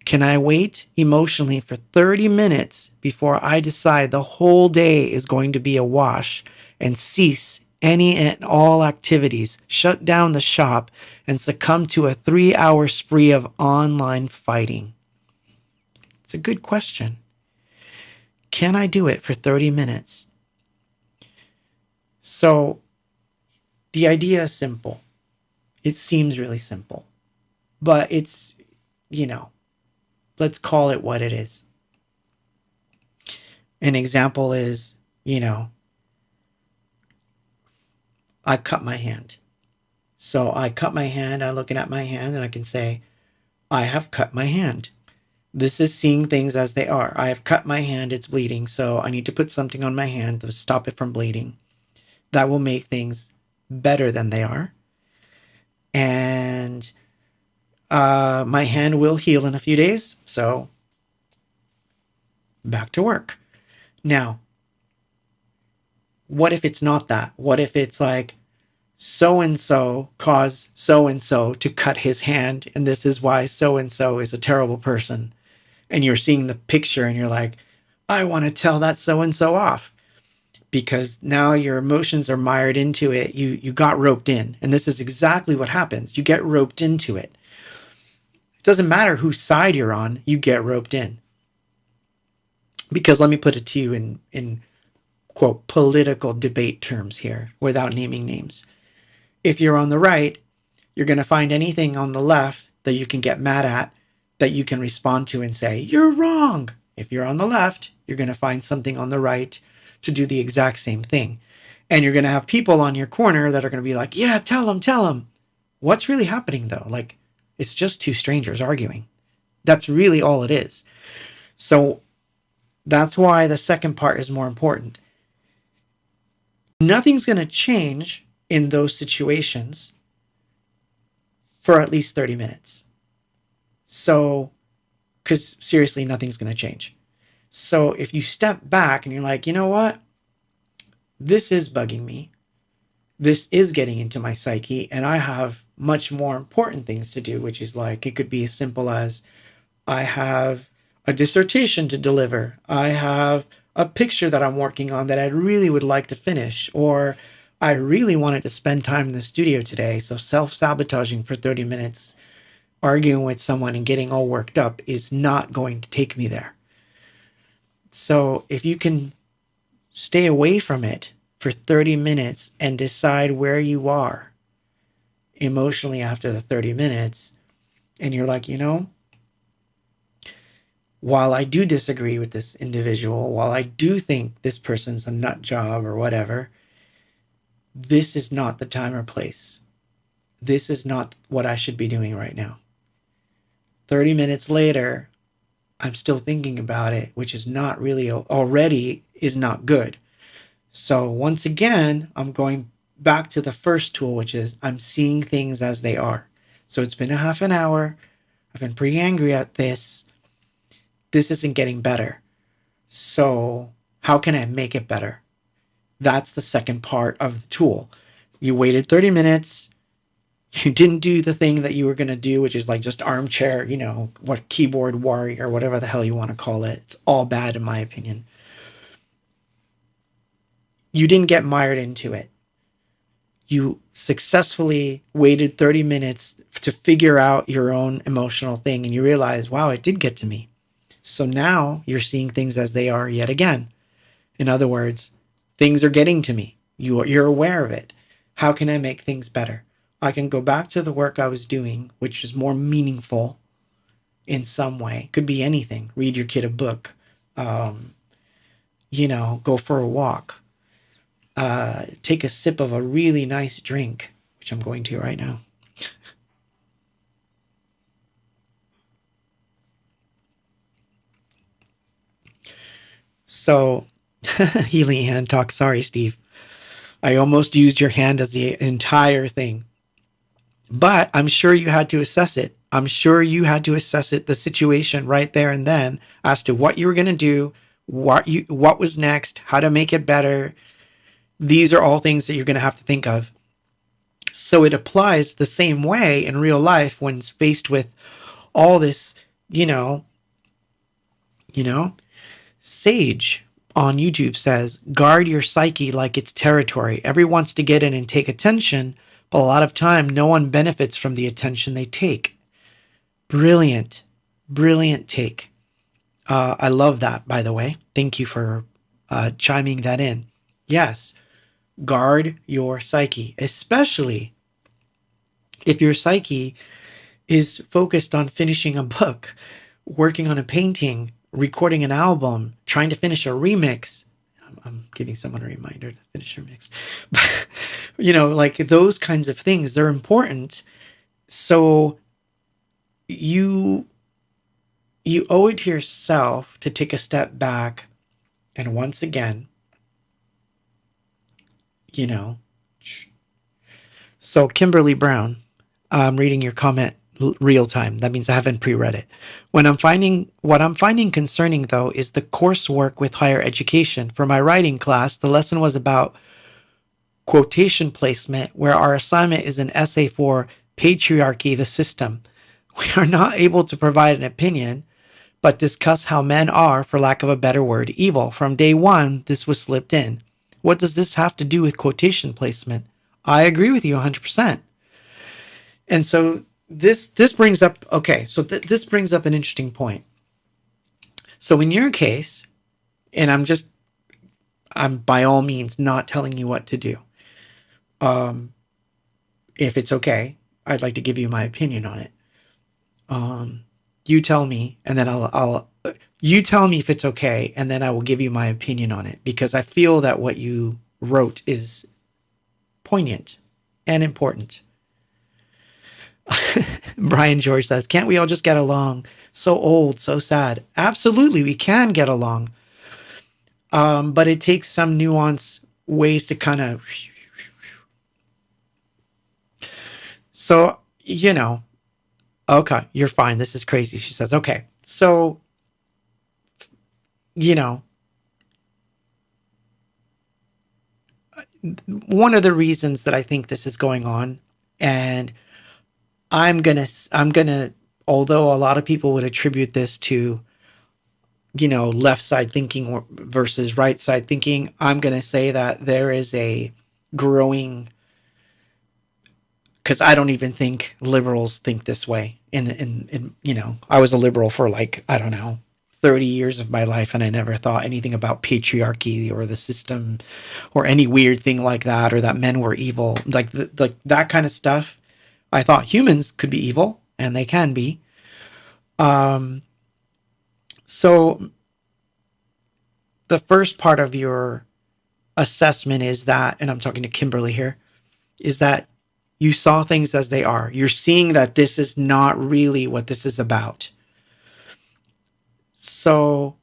Can I wait emotionally for 30 minutes before I decide the whole day is going to be a wash and cease any and all activities, shut down the shop, and succumb to a 3-hour spree of online fighting? It's a good question. Can I do it for 30 minutes? So the idea is simple. It seems really simple, but it's, let's call it what it is. An example is, I cut my hand. So I cut my hand, I'm looking at my hand, and I can say, I have cut my hand. This is seeing things as they are. I have cut my hand, it's bleeding, so I need to put something on my hand to stop it from bleeding. That will make things better than they are. And my hand will heal in a few days, so back to work. Now, what if it's not that? What if it's like, so-and-so caused so-and-so to cut his hand, and this is why so-and-so is a terrible person? And you're seeing the picture and you're like, I want to tell that so-and-so off, because now your emotions are mired into it. You got roped in, and this is exactly what happens. You get roped into it. It doesn't matter whose side you're on, you get roped in. Because let me put it to you in quote, political debate terms here, without naming names. If you're on the right, you're going to find anything on the left that you can get mad at, that you can respond to and say, you're wrong. If you're on the left, you're going to find something on the right to do the exact same thing. And you're going to have people on your corner that are going to be like, yeah, tell them. What's really happening though? Like, it's just two strangers arguing. That's really all it is. So that's why the second part is more important. Nothing's going to change in those situations for at least 30 minutes. So, because seriously, nothing's going to change. So if you step back and you're like, you know what? This is bugging me. This is getting into my psyche, and I have much more important things to do, which is like, it could be as simple as I have a dissertation to deliver. I have a picture that I'm working on that I really would like to finish, or I really wanted to spend time in the studio today. So self-sabotaging for 30 minutes, arguing with someone and getting all worked up is not going to take me there. So if you can stay away from it for 30 minutes and decide where you are emotionally after the 30 minutes, and you're like, you know, while I do disagree with this individual, while I do think this person's a nut job or whatever, this is not the time or place. This is not what I should be doing right now. 30 minutes later, I'm still thinking about it, which is not really already is not good. So once again, I'm going back to the first tool, which is I'm seeing things as they are. So it's been a half an hour. I've been pretty angry at this. This isn't getting better. So how can I make it better? That's the second part of the tool. You waited 30 minutes. You didn't do the thing that you were going to do, which is like just armchair, you know, what keyboard warrior, whatever the hell you want to call it. It's all bad in my opinion. You didn't get mired into it. You successfully waited 30 minutes to figure out your own emotional thing, and you realize, wow, it did get to me. So now you're seeing things as they are yet again. In other words, things are getting to me. You're aware of it. How can I make things better? I can go back to the work I was doing, which is more meaningful in some way. Could be anything. Read your kid a book. You know, go for a walk. Take a sip of a really nice drink, which I'm going to right now. So, Healing Hand Talk. Sorry, Steve. I almost used your hand as the entire thing. But I'm sure you had to assess it. I'm sure you had to assess it, the situation right there and then, as to what you were going to do, what was next, how to make it better. These are all things that you're going to have to think of. So it applies the same way in real life when it's faced with all this, you know, Sage on YouTube says, guard your psyche like it's territory. Everyone wants to get in and take attention, but a lot of time, no one benefits from the attention they take. Brilliant, brilliant take. I love that, by the way. Thank you for chiming that in. Yes, guard your psyche, especially if your psyche is focused on finishing a book, working on a painting, recording an album, trying to finish a remix. I'm giving someone a reminder to finish your mix. You know, like those kinds of things, they're important. So you owe it to yourself to take a step back and once again, you know. So Kimberly Brown, I'm reading your comment real time. That means I haven't pre-read it. What I'm finding concerning though is the coursework with higher education. For my writing class, the lesson was about quotation placement, where our assignment is an essay for patriarchy, the system. We are not able to provide an opinion, but discuss how men are, for lack of a better word, evil. From day one, this was slipped in. What does this have to do with quotation placement? I agree with you 100%. And so this brings up, this brings up an interesting point. So in your case, and I'm by all means not telling you what to do. If it's okay, I'd like to give you my opinion on it. You tell me, and then you tell me if it's okay, and then I will give you my opinion on it, because I feel that what you wrote is poignant and important. Brian George says, can't we all just get along? So old, so sad. Absolutely, we can get along. But it takes some nuanced ways to kind of... So, you know, okay, you're fine. This is crazy. She says, okay. So, you know, one of the reasons that I think this is going on, and I'm gonna, although a lot of people would attribute this to, left side thinking versus right side thinking, I'm gonna say that there is a growing, because I don't even think liberals think this way. I was a liberal for like, I don't know, 30 years of my life, and I never thought anything about patriarchy or the system or any weird thing like that, or that men were evil, like that kind of stuff. I thought humans could be evil, and they can be. So the first part of your assessment is that, and I'm talking to Kimberly here, is that you saw things as they are. You're seeing that this is not really what this is about. So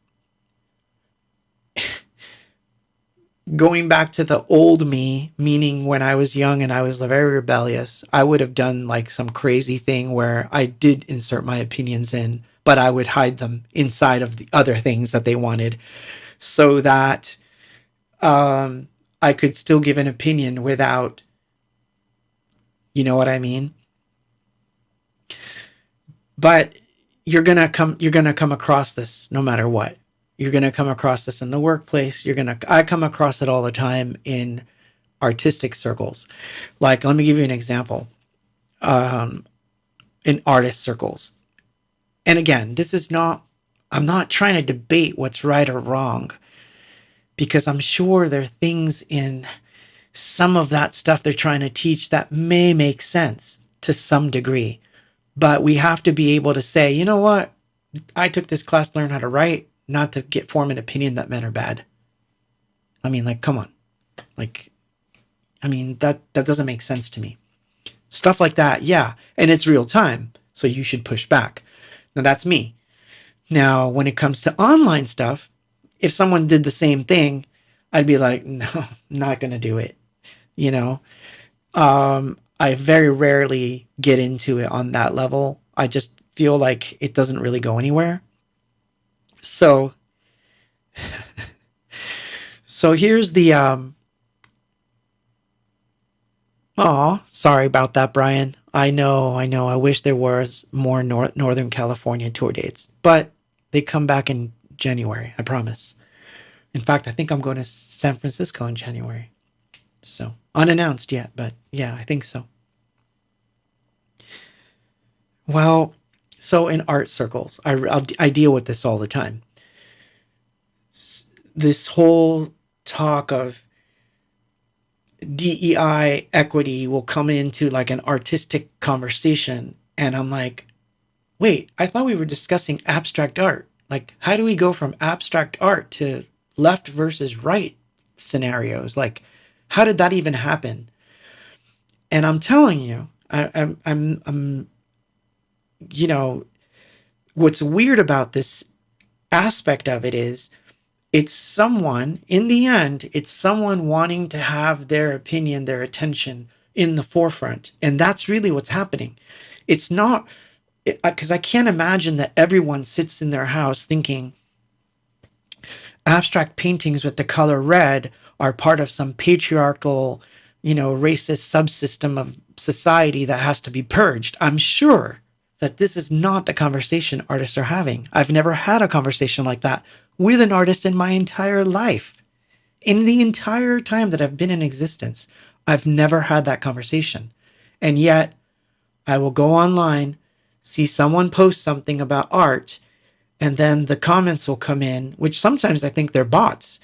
going back to the old me, meaning when I was young and I was very rebellious, I would have done like some crazy thing where I did insert my opinions in, but I would hide them inside of the other things that they wanted, so that I could still give an opinion without, you know what I mean? But you're gonna come across this no matter what. You're gonna come across this in the workplace. I come across it all the time in artistic circles. Like, let me give you an example. In artist circles. And again, I'm not trying to debate what's right or wrong, because I'm sure there are things in some of that stuff they're trying to teach that may make sense to some degree. But we have to be able to say, you know what? I took this class to learn how to write, not to form an opinion that men are bad. I mean, like, come on. Like, I mean, that doesn't make sense to me. Stuff like that, yeah. And it's real time, so you should push back. Now, that's me. Now, when it comes to online stuff, if someone did the same thing, I'd be like, no, not going to do it. I very rarely get into it on that level. I just feel like it doesn't really go anywhere. So here's the, sorry about that, Brian. I know. I wish there was more Northern California tour dates, but they come back in January, I promise. In fact, I think I'm going to San Francisco in January. So, unannounced yet, but yeah, I think so. Well, so in art circles, I deal with this all the time. This whole talk of DEI equity will come into like an artistic conversation. And I'm like, wait, I thought we were discussing abstract art. Like, how do we go from abstract art to left versus right scenarios? Like, how did that even happen? And I'm telling you, I'm what's weird about this aspect of it is, it's someone wanting to have their opinion, their attention in the forefront. And that's really what's happening. It's not, because I can't imagine that everyone sits in their house thinking abstract paintings with the color red are part of some patriarchal, racist subsystem of society that has to be purged. I'm sure that this is not the conversation artists are having. I've never had a conversation like that with an artist in my entire life. In the entire time that I've been in existence, I've never had that conversation. And yet, I will go online, see someone post something about art, and then the comments will come in, which sometimes I think they're bots,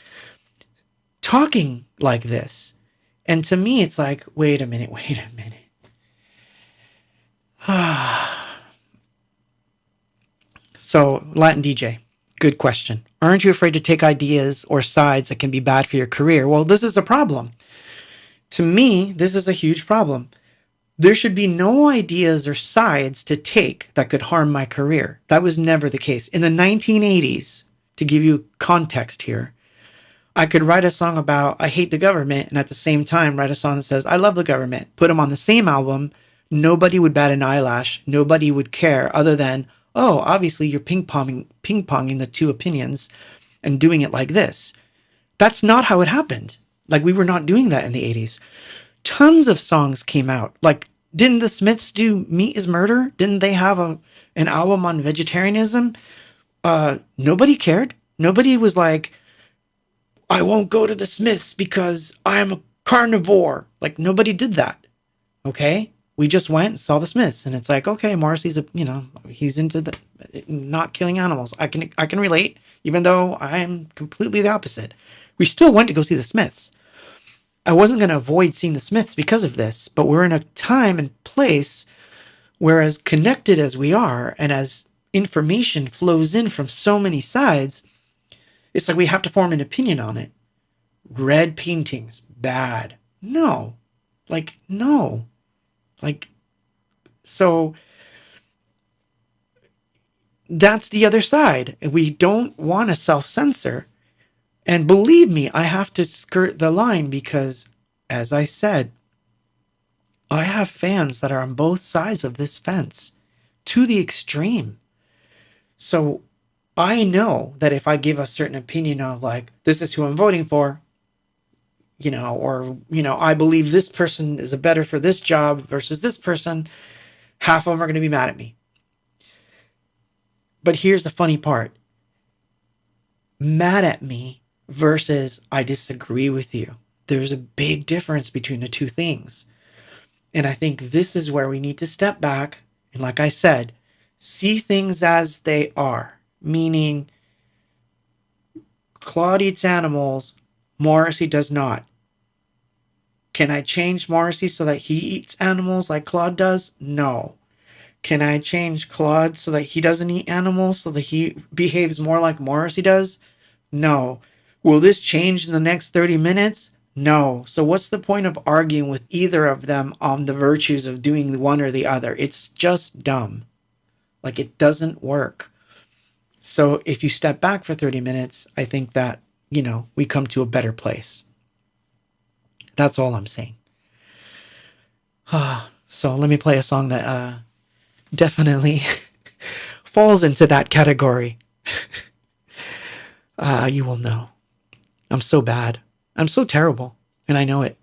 talking like this. And to me, it's like, wait a minute. So, Latin DJ, good question. Aren't you afraid to take ideas or sides that can be bad for your career? Well, this is a problem. To me, this is a huge problem. There should be no ideas or sides to take that could harm my career. That was never the case. In the 1980s, to give you context here, I could write a song about I hate the government and at the same time write a song that says I love the government, put them on the same album, Nobody would bat an eyelash. Nobody would care other than, oh, obviously you're ping-ponging the two opinions and doing it like this. That's not how it happened. Like, we were not doing that in the 80s. Tons of songs came out. Like, didn't the Smiths do Meat is Murder? Didn't they have an album on vegetarianism? Nobody cared. Nobody was like, I won't go to the Smiths because I'm a carnivore. Like, nobody did that. Okay? We just went and saw the Smiths, and it's like, okay, Morrissey's he's into the not killing animals. I can relate, even though I'm completely the opposite. We still went to go see the Smiths. I wasn't going to avoid seeing the Smiths because of this, but we're in a time and place where, as connected as we are, and as information flows in from so many sides, it's like we have to form an opinion on it. Red paintings, bad. No. No. So that's the other side. We don't want to self-censor. And believe me, I have to skirt the line because, as I said, I have fans that are on both sides of this fence to the extreme. So I know that if I give a certain opinion of like, this is who I'm voting for, I believe this person is better for this job versus this person, half of them are going to be mad at me. But here's the funny part. Mad at me versus I disagree with you. There's a big difference between the two things. And I think this is where we need to step back and, like I said, see things as they are. Meaning, Claude eats animals, Morrissey does not. Can I change Morrissey so that he eats animals like Claude does? No. Can I change Claude so that he doesn't eat animals so that he behaves more like Morrissey does? No. Will this change in the next 30 minutes? No. So what's the point of arguing with either of them on the virtues of doing one or the other? It's just dumb. Like, it doesn't work. So if you step back for 30 minutes, I think that, we come to a better place. That's all I'm saying. So let me play a song that definitely falls into that category. You will know. I'm so bad. I'm so terrible. And I know it.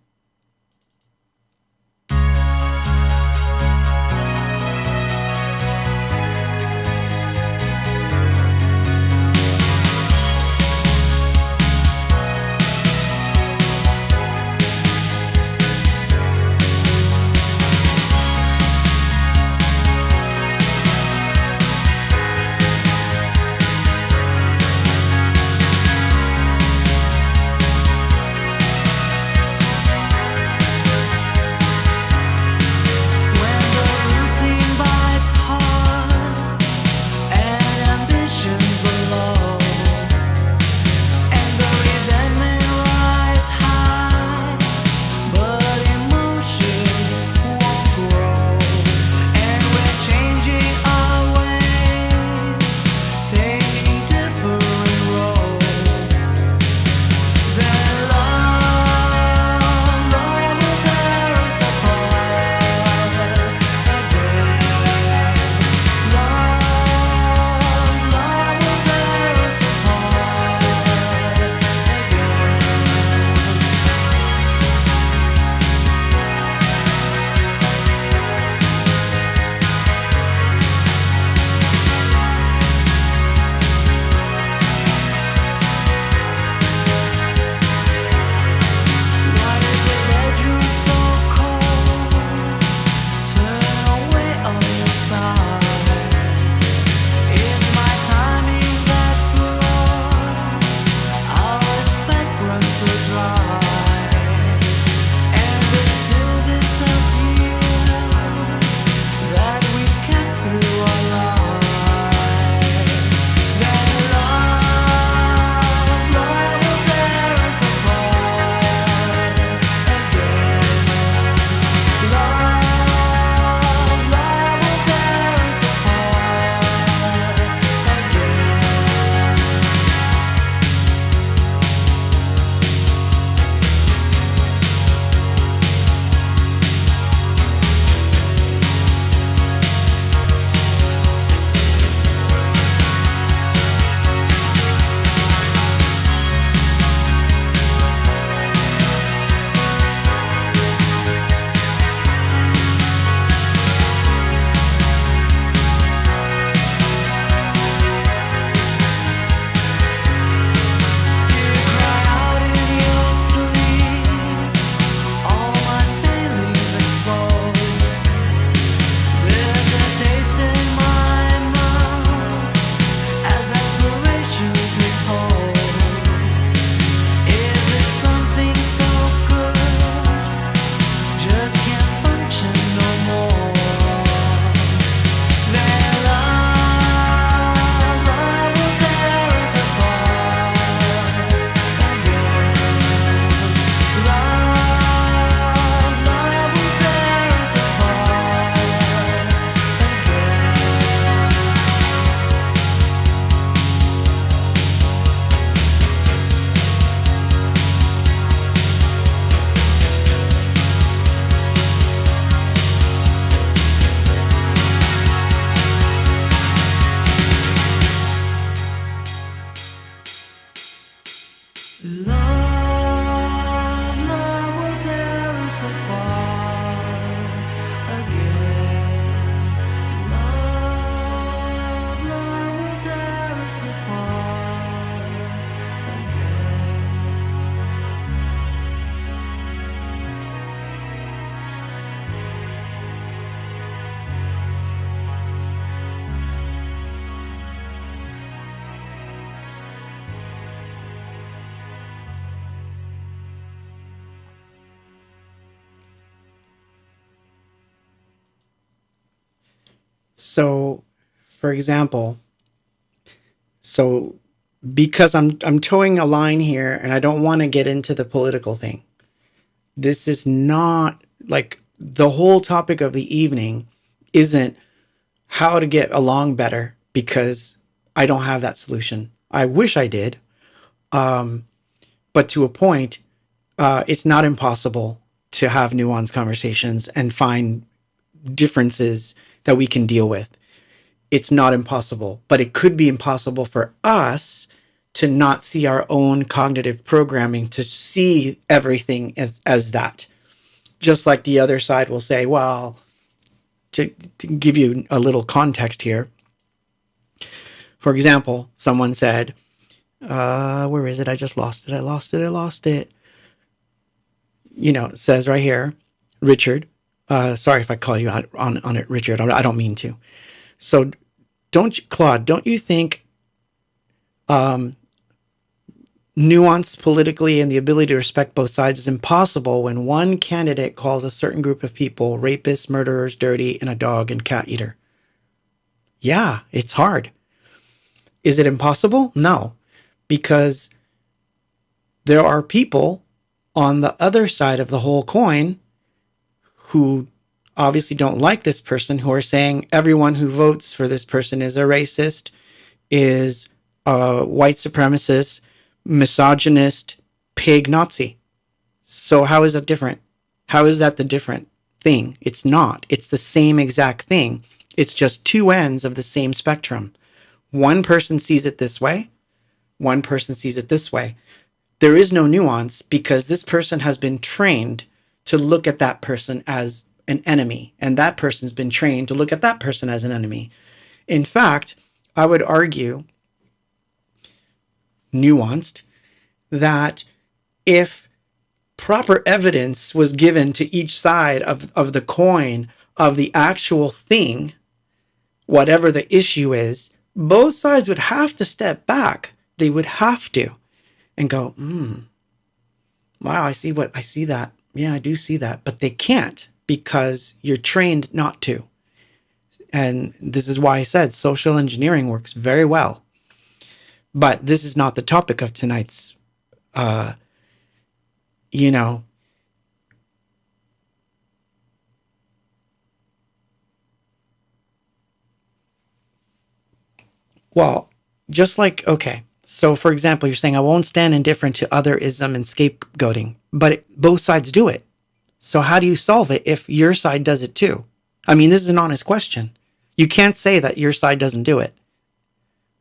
So, for example, so because I'm towing a line here and I don't want to get into the political thing. This is not like the whole topic of the evening isn't how to get along better, because I don't have that solution. I wish I did. But to a point, it's not impossible to have nuanced conversations and find differences that we can deal with. It's not impossible, but it could be impossible for us to not see our own cognitive programming, to see everything as that. Just like the other side will say, well, to give you a little context here. For example, someone said, where is it? I just lost it. You know, it says right here, Richard, sorry if I call you out on it, Richard, I don't mean to. So Claude, don't you think nuance politically and the ability to respect both sides is impossible when one candidate calls a certain group of people rapists, murderers, dirty, and a dog and cat eater? Yeah, it's hard. Is it impossible? No, because there are people on the other side of the whole coin who obviously don't like this person, who are saying everyone who votes for this person is a racist, is a white supremacist, misogynist, pig, Nazi. So how is that different? How is that the different thing? It's not. It's the same exact thing. It's just two ends of the same spectrum. One person sees it this way. One person sees it this way. There is no nuance because this person has been trained to look at that person as an enemy, and that person's been trained to look at that person as an enemy. In fact, I would argue, nuanced, that if proper evidence was given to each side of the coin of the actual thing, whatever the issue is, both sides would have to step back. They would have to and go, wow, I see that. Yeah, I do see that. But they can't, because you're trained not to. And this is why I said social engineering works very well. But this is not the topic of tonight's, Well, just like, okay. So, for example, you're saying I won't stand indifferent to otherism and scapegoating, but both sides do it. So how do you solve it if your side does it too? I mean, this is an honest question. You can't say that your side doesn't do it.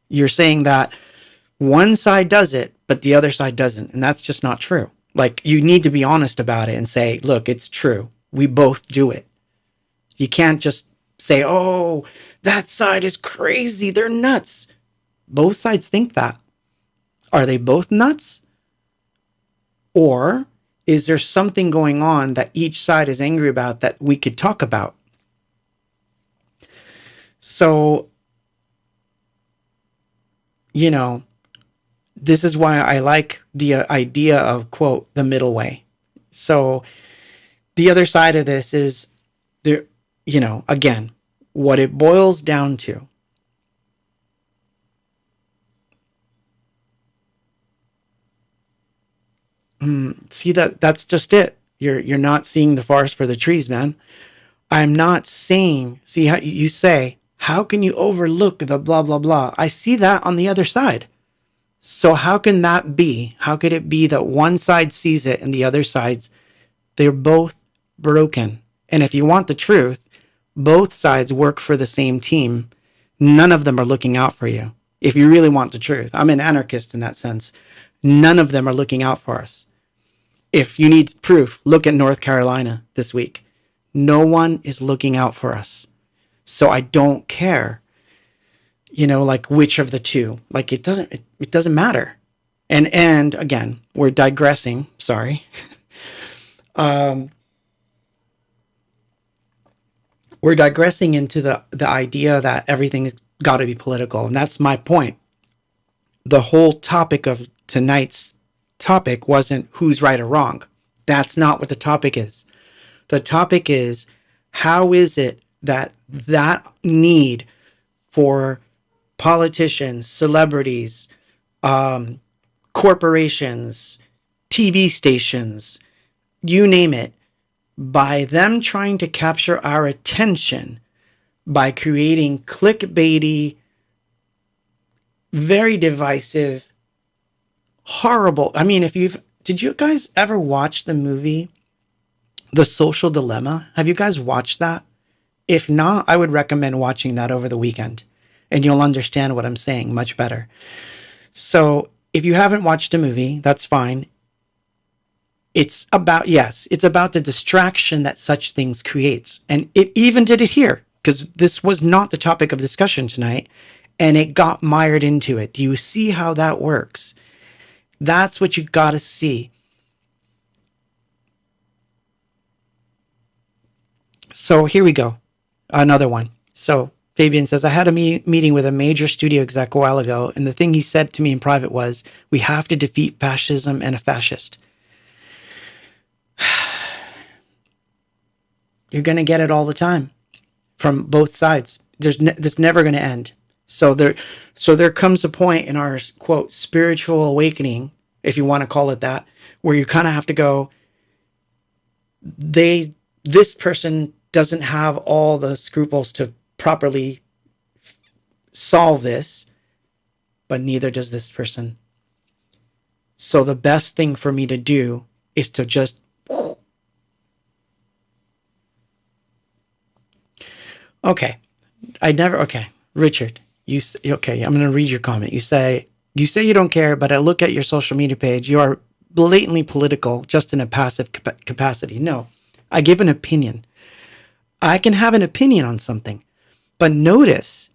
You're saying that one side does it, but the other side doesn't. And that's just not true. Like, you need to be honest about it and say, look, it's true. We both do it. You can't just say, oh, that side is crazy. They're nuts. Both sides think that. Are they both nuts? Or is there something going on that each side is angry about that we could talk about? So, this is why I like the idea of, quote, the middle way. So the other side of this is, there, again, what it boils down to. See, that's just it. You're not seeing the forest for the trees, man. I'm not saying, see how you say, how can you overlook the blah, blah, blah? I see that on the other side. So how can that be? How could it be that one side sees it and the other side's, they're both broken? And if you want the truth, both sides work for the same team. None of them are looking out for you. If you really want the truth, I'm an anarchist in that sense. None of them are looking out for us. If you need proof, look at North Carolina this week. No one is looking out for us. So I don't care, like which of the two. Like it doesn't matter. And again, we're digressing. Sorry. We're digressing into the idea that everything has got to be political. And that's my point. The whole topic of tonight's topic wasn't who's right or wrong. That's not what the topic is. The topic is, how is it that need for politicians, celebrities, corporations, TV stations, you name it, by them trying to capture our attention by creating clickbaity, very divisive, horrible. I mean, did you guys ever watch the movie The Social Dilemma? Have you guys watched that? If not, I would recommend watching that over the weekend, and you'll understand what I'm saying much better. So if you haven't watched a movie, that's fine. It's about the distraction that such things creates. And it even did it here, because this was not the topic of discussion tonight, and it got mired into it. Do you see how that works? That's what you got to see. So here we go. Another one. So Fabian says, I had a meeting with a major studio exec a while ago, and the thing he said to me in private was, we have to defeat fascism and a fascist. You're going to get it all the time from both sides. That's never going to end. So there comes a point in our, quote, spiritual awakening, if you want to call it that, where you kind of have to go, this person doesn't have all the scruples to properly solve this, but neither does this person. So the best thing for me to do is to just okay. Richard, okay, I'm going to read your comment. You say you don't care, but I look at your social media page. You are blatantly political, just in a passive capacity. No, I give an opinion. I can have an opinion on something, but notice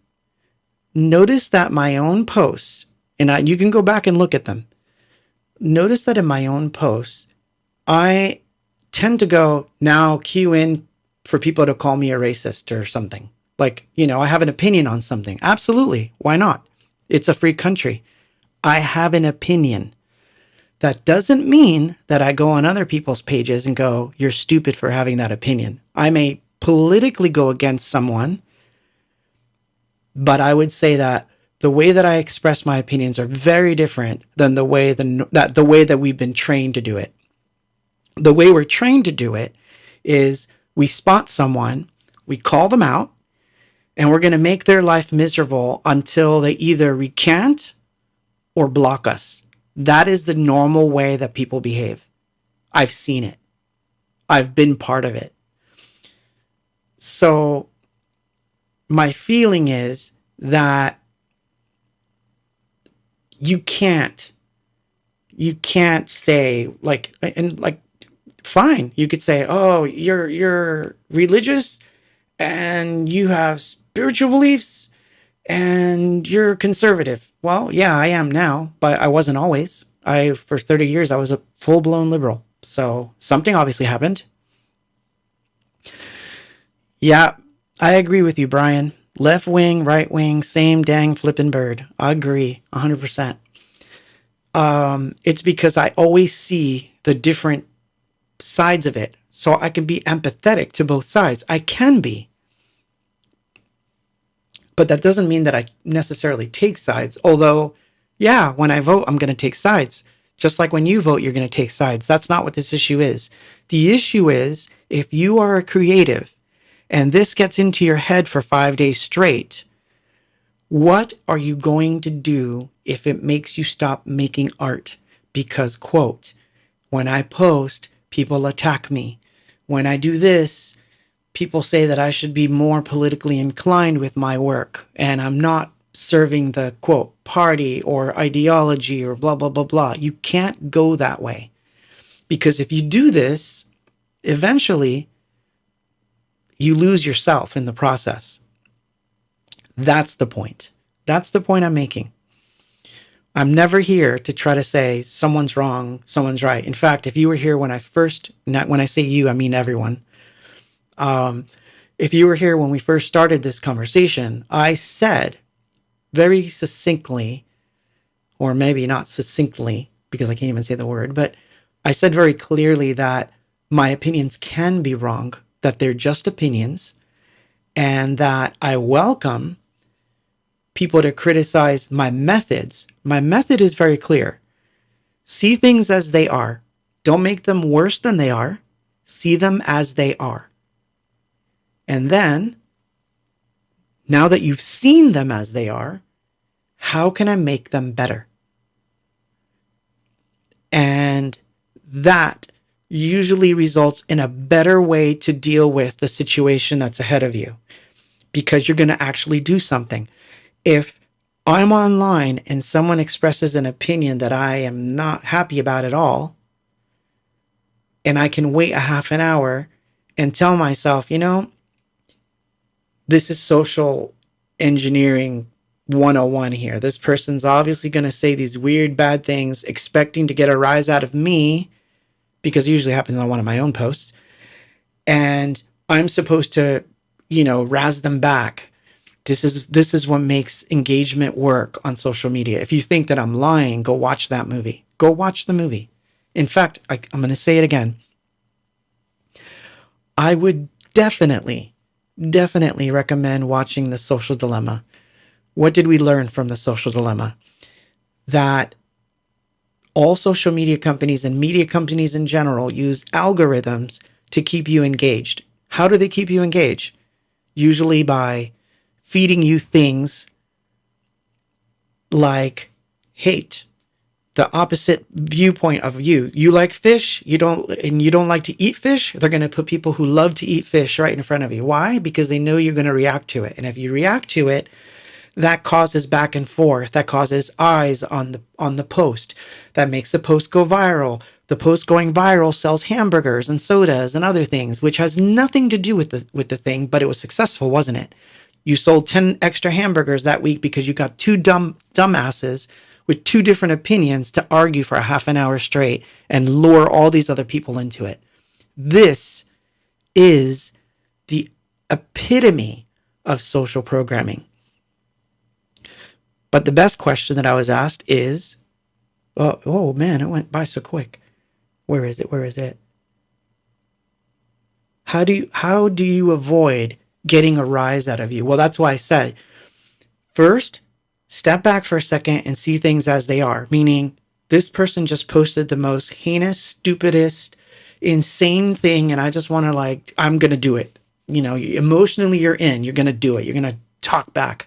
that my own posts, and you can go back and look at them. Notice that in my own posts, I tend to go, now cue in for people to call me a racist or something. Like, I have an opinion on something. Absolutely. Why not? It's a free country. I have an opinion. That doesn't mean that I go on other people's pages and go, you're stupid for having that opinion. I may politically go against someone, but I would say that the way that I express my opinions are very different than the way that we've been trained to do it. The way we're trained to do it is we spot someone, we call them out, and we're going to make their life miserable until they either recant or block us. That is the normal way that people behave. I've seen it. I've been part of it. So my feeling is that you can't say fine. You could say, oh, you're religious and you have spiritual beliefs and you're conservative. Well, yeah, I am now, but I wasn't always. For 30 years, I was a full-blown liberal. So something obviously happened. Yeah, I agree with you, Brian. Left wing, right wing, same dang flippin' bird. I agree 100%. It's because I always see the different sides of it. So I can be empathetic to both sides. I can be. But that doesn't mean that I necessarily take sides. Although, yeah, when I vote, I'm going to take sides. Just like when you vote, you're going to take sides. That's not what this issue is. The issue is, if you are a creative and this gets into your head for 5 days straight, what are you going to do if it makes you stop making art? Because, quote, when I post, people attack me. When I do this, people say that I should be more politically inclined with my work, and I'm not serving the, quote, party or ideology or blah, blah, blah, blah. You can't go that way. Because if you do this, eventually you lose yourself in the process. That's the point. That's the point I'm making. I'm never here to try to say someone's wrong, someone's right. In fact, if you were here when I say you, I mean everyone. If you were here when we first started this conversation, I said very succinctly, or maybe not succinctly, because I can't even say the word, but I said very clearly that my opinions can be wrong, that they're just opinions, and that I welcome people to criticize my methods. My method is very clear. See things as they are. Don't make them worse than they are. See them as they are. And then, now that you've seen them as they are, how can I make them better? And that usually results in a better way to deal with the situation that's ahead of you, because you're going to actually do something. If I'm online and someone expresses an opinion that I am not happy about at all, and I can wait a half an hour and tell myself, this is social engineering 101 here. This person's obviously going to say these weird, bad things, expecting to get a rise out of me, because it usually happens on one of my own posts. And I'm supposed to, razz them back. This is what makes engagement work on social media. If you think that I'm lying, go watch that movie. Go watch the movie. In fact, I'm going to say it again. I would definitely recommend watching The Social Dilemma. What did we learn from The Social Dilemma? That all social media companies and media companies in general use algorithms to keep you engaged. How do they keep you engaged? Usually by feeding you things like hate, the opposite viewpoint of you. You like fish, you don't like to eat fish. They're going to put people who love to eat fish right in front of you. Why? Because they know you're going to react to it. And if you react to it, that causes back and forth. That causes eyes on the post. That makes the post go viral. The post going viral sells hamburgers and sodas and other things, which has nothing to do with the thing, but it was successful, wasn't it? You sold 10 extra hamburgers that week because you got two dumbasses with two different opinions to argue for a half an hour straight and lure all these other people into it. This is the epitome of social programming. But the best question that I was asked is, oh man, it went by so quick. Where is it? How do you avoid getting a rise out of you? Well, that's why I said, first, step back for a second and see things as they are. Meaning, this person just posted the most heinous, stupidest, insane thing, and I just want to I'm going to do it. Emotionally you're in, you're going to do it. You're going to talk back.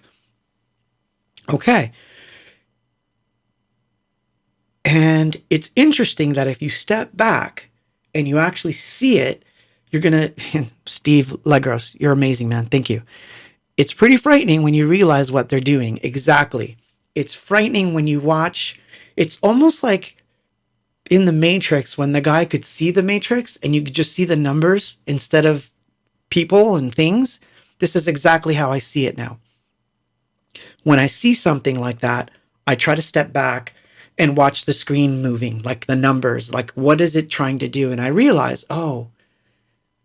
Okay. And it's interesting that if you step back and you actually see it, you're going to, Steve Legros, you're amazing, man. Thank you. It's pretty frightening when you realize what they're doing. Exactly. It's frightening when you watch. It's almost like in the Matrix, when the guy could see the Matrix and you could just see the numbers instead of people and things. This is exactly how I see it now. When I see something like that, I try to step back and watch the screen moving, like the numbers, like what is it trying to do? And I realize, oh,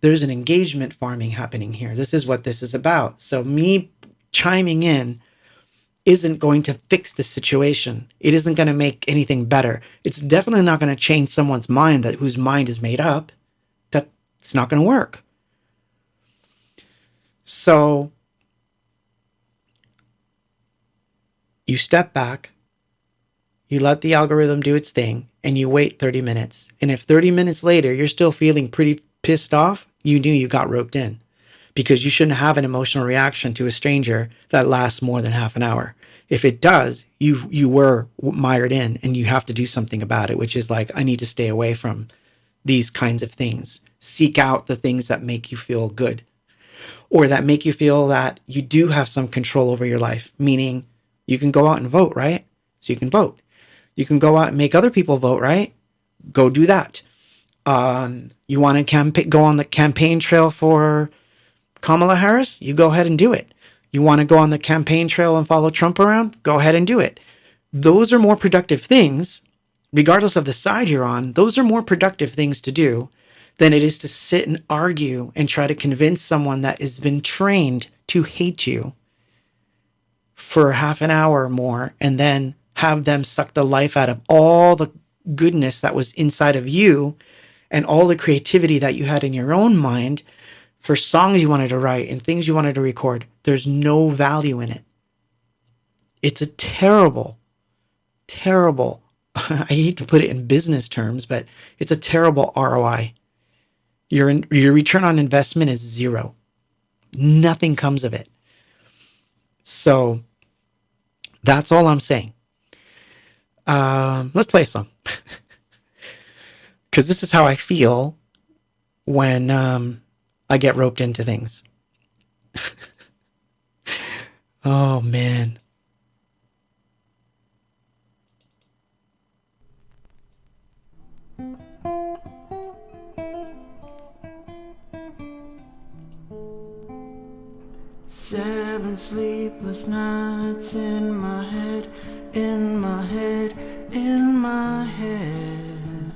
there's an engagement farming happening here. This is what this is about. So me chiming in isn't going to fix the situation. It isn't going to make anything better. It's definitely not going to change someone's mind whose mind is made up. That's not going to work. So you step back, you let the algorithm do its thing, and you wait 30 minutes. And if 30 minutes later you're still feeling pretty pissed off, you knew you got roped in, because you shouldn't have an emotional reaction to a stranger that lasts more than half an hour. If it does, you were mired in, and you have to do something about it, which is I need to stay away from these kinds of things. Seek out the things that make you feel good, or that make you feel that you do have some control over your life, meaning you can go out and vote, right? So you can vote. You can go out and make other people vote, right? Go do that. You want to go on the campaign trail for Kamala Harris? You go ahead and do it. You want to go on the campaign trail and follow Trump around? Go ahead and do it. Those are more productive things, regardless of the side you're on. Those are more productive things to do than it is to sit and argue and try to convince someone that has been trained to hate you for half an hour or more, and then have them suck the life out of all the goodness that was inside of you and all the creativity that you had in your own mind for songs you wanted to write and things you wanted to record, there's no value in it. It's a terrible, terrible, I hate to put it in business terms, but it's a terrible ROI. Your return on investment is zero. Nothing comes of it. So that's all I'm saying. Let's play a song. Because this is how I feel when I get roped into things. Oh, man. Seven sleepless nights in my head, in my head, in my head.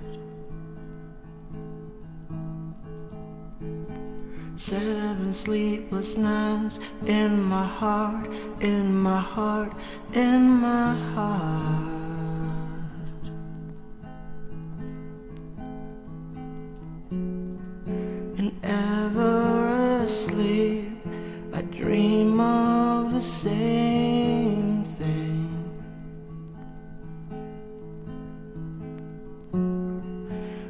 7 sleepless nights in my heart, in my heart, in my heart. And ever asleep, I dream of the same thing.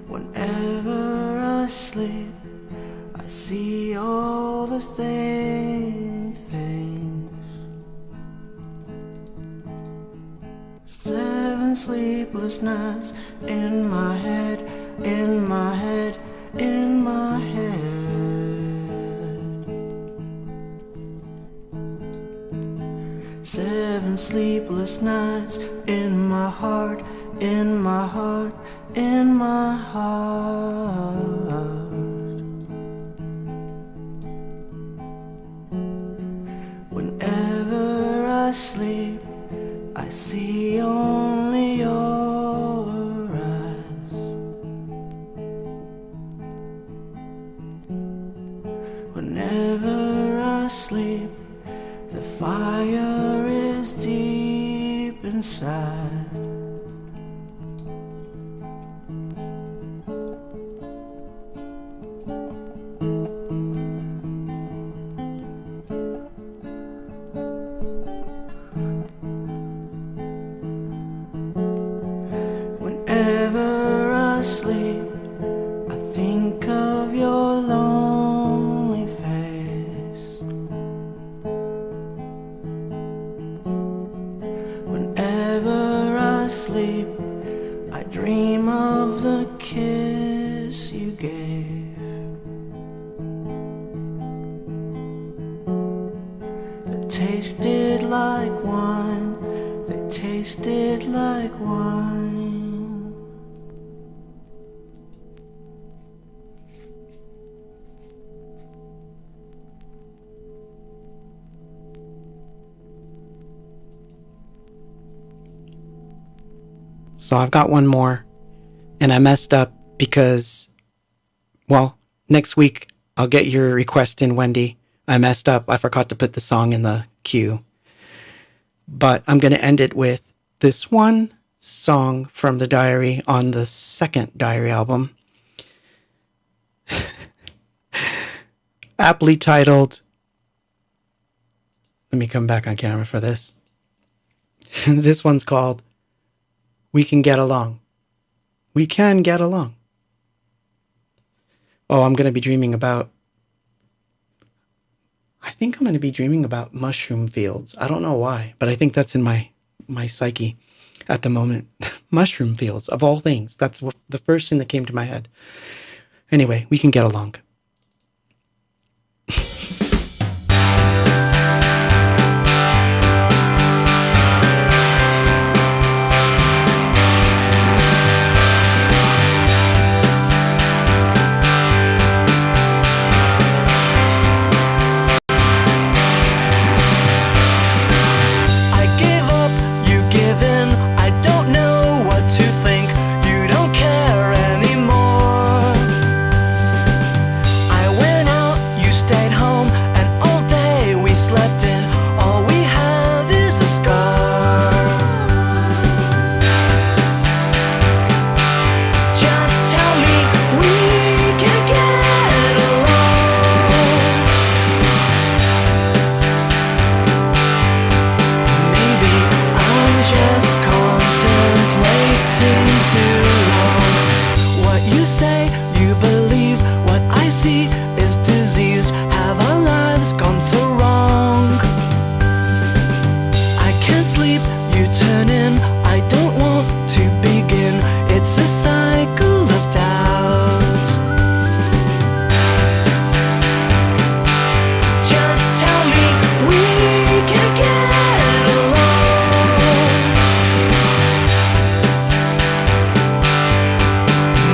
Whenever I sleep, I see all the same things. 7 sleepless nights in my head, in my head, in my head. 7 sleepless nights in my heart, in my heart, in my heart. Whenever I sleep, I see only your eyes. Whenever I sleep, the fire is deep inside. Whenever I sleep, I think of your lonely face. Whenever I sleep, I dream of the kiss you gave. That tasted like wine, that tasted like wine. So I've got one more, and I messed up because, well, next week I'll get your request in, Wendy. I messed up. I forgot to put the song in the queue. But I'm going to end it with this one song from the diary on the second diary album. Aptly titled, let me come back on camera for this. This one's called We Can Get Along. We can get along. Oh, I'm going to be dreaming about, I think I'm going to be dreaming about mushroom fields. I don't know why, but I think that's in my psyche at the moment. Mushroom fields, of all things. That's what, the first thing that came to my head. Anyway, we can get along. Just tell me we can get along. see is diseased. Have our lives gone so wrong? I can't sleep, you turn in. I don't want to begin. It's a cycle of doubt. Just tell me we can get along.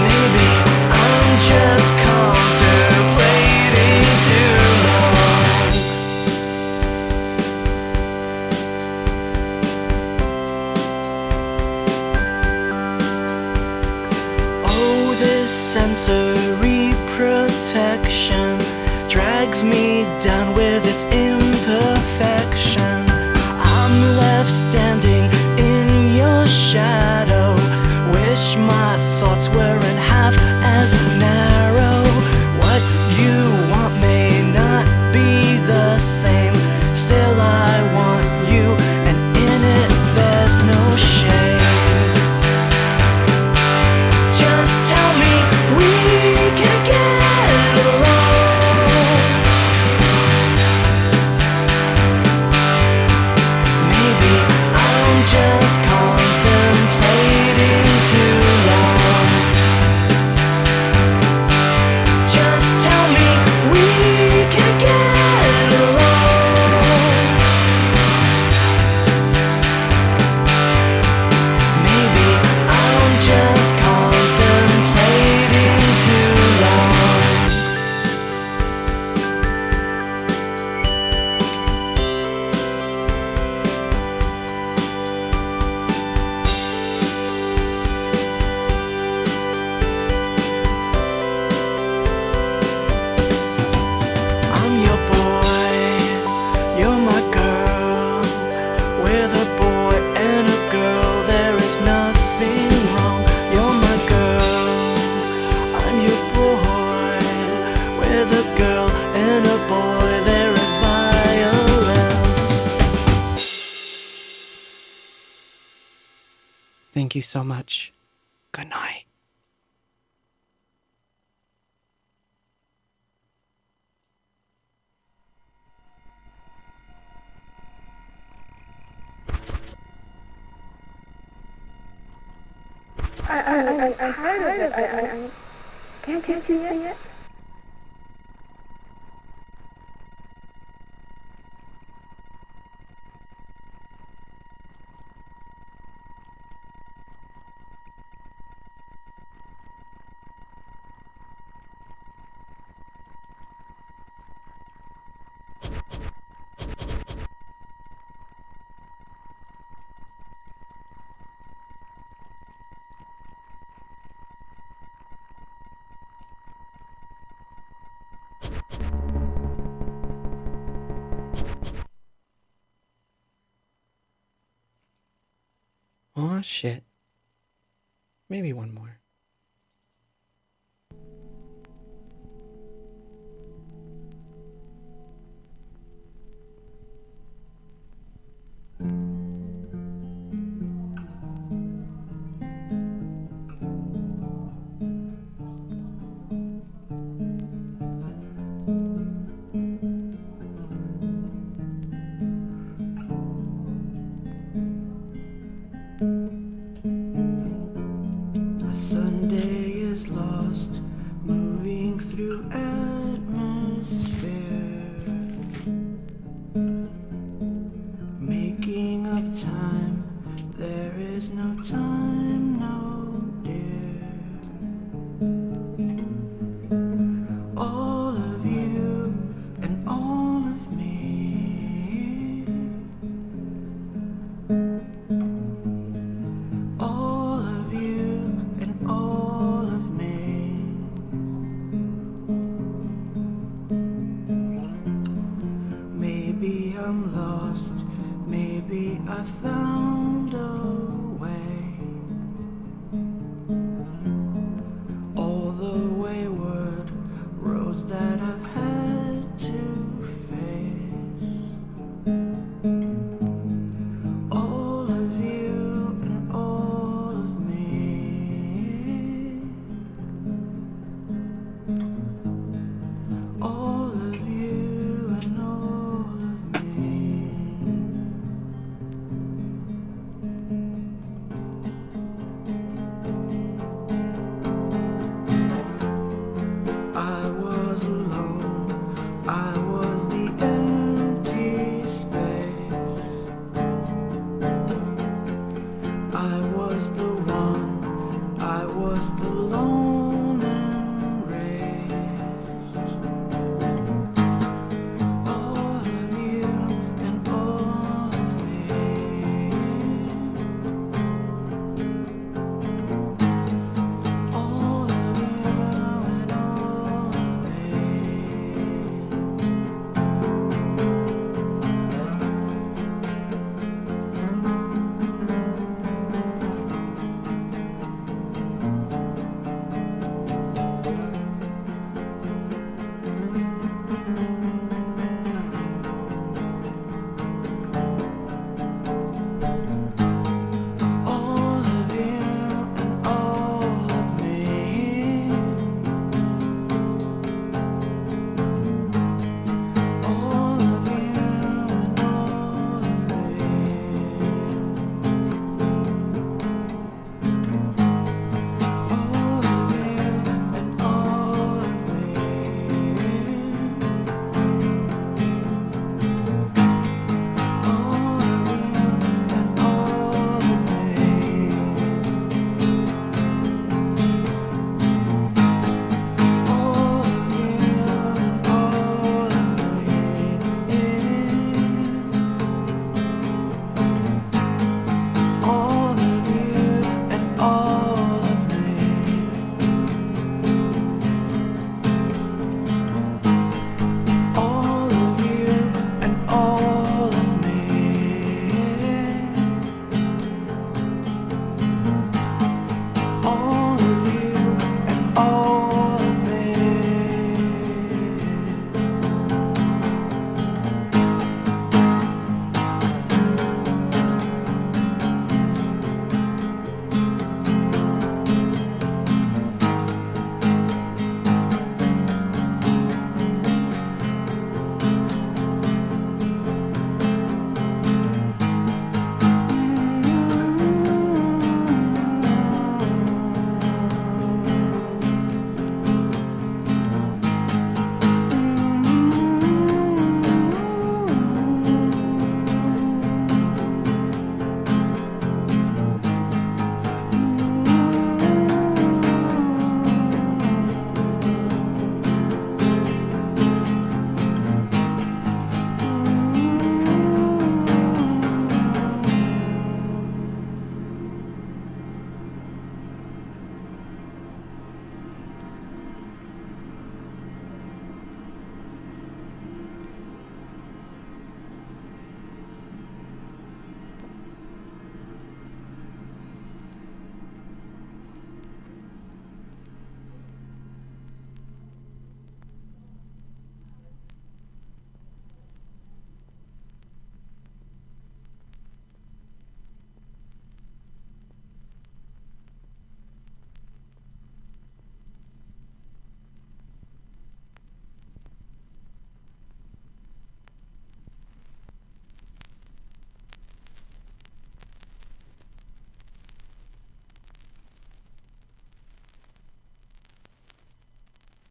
Maybe I'm just contemplating too long. Oh, this sensory protection drags me down with its imperfection. I'm left standing in your shadow. Wish my thoughts weren't half as narrow. What you want may not be the same. Still I want you, and in it there's no shame. Just tell me we can get along. Maybe I'm just contemplating too long. Just tell me we can get along. Maybe I'm just contemplating too long. I'm your boy, you're my girl. With a boy and a girl, there is nothing wrong. You're my girl, I'm your boy. With a girl and a boy, there is violence. Thank you so much. Good night. I'm tired of it. Can't you see it? Oh shit. Maybe one more. A Sunday is lost, moving through atmosphere, making up time. There is no time, no dear. All of you and all of me. All of you and all of me. Maybe I'm lost, maybe I found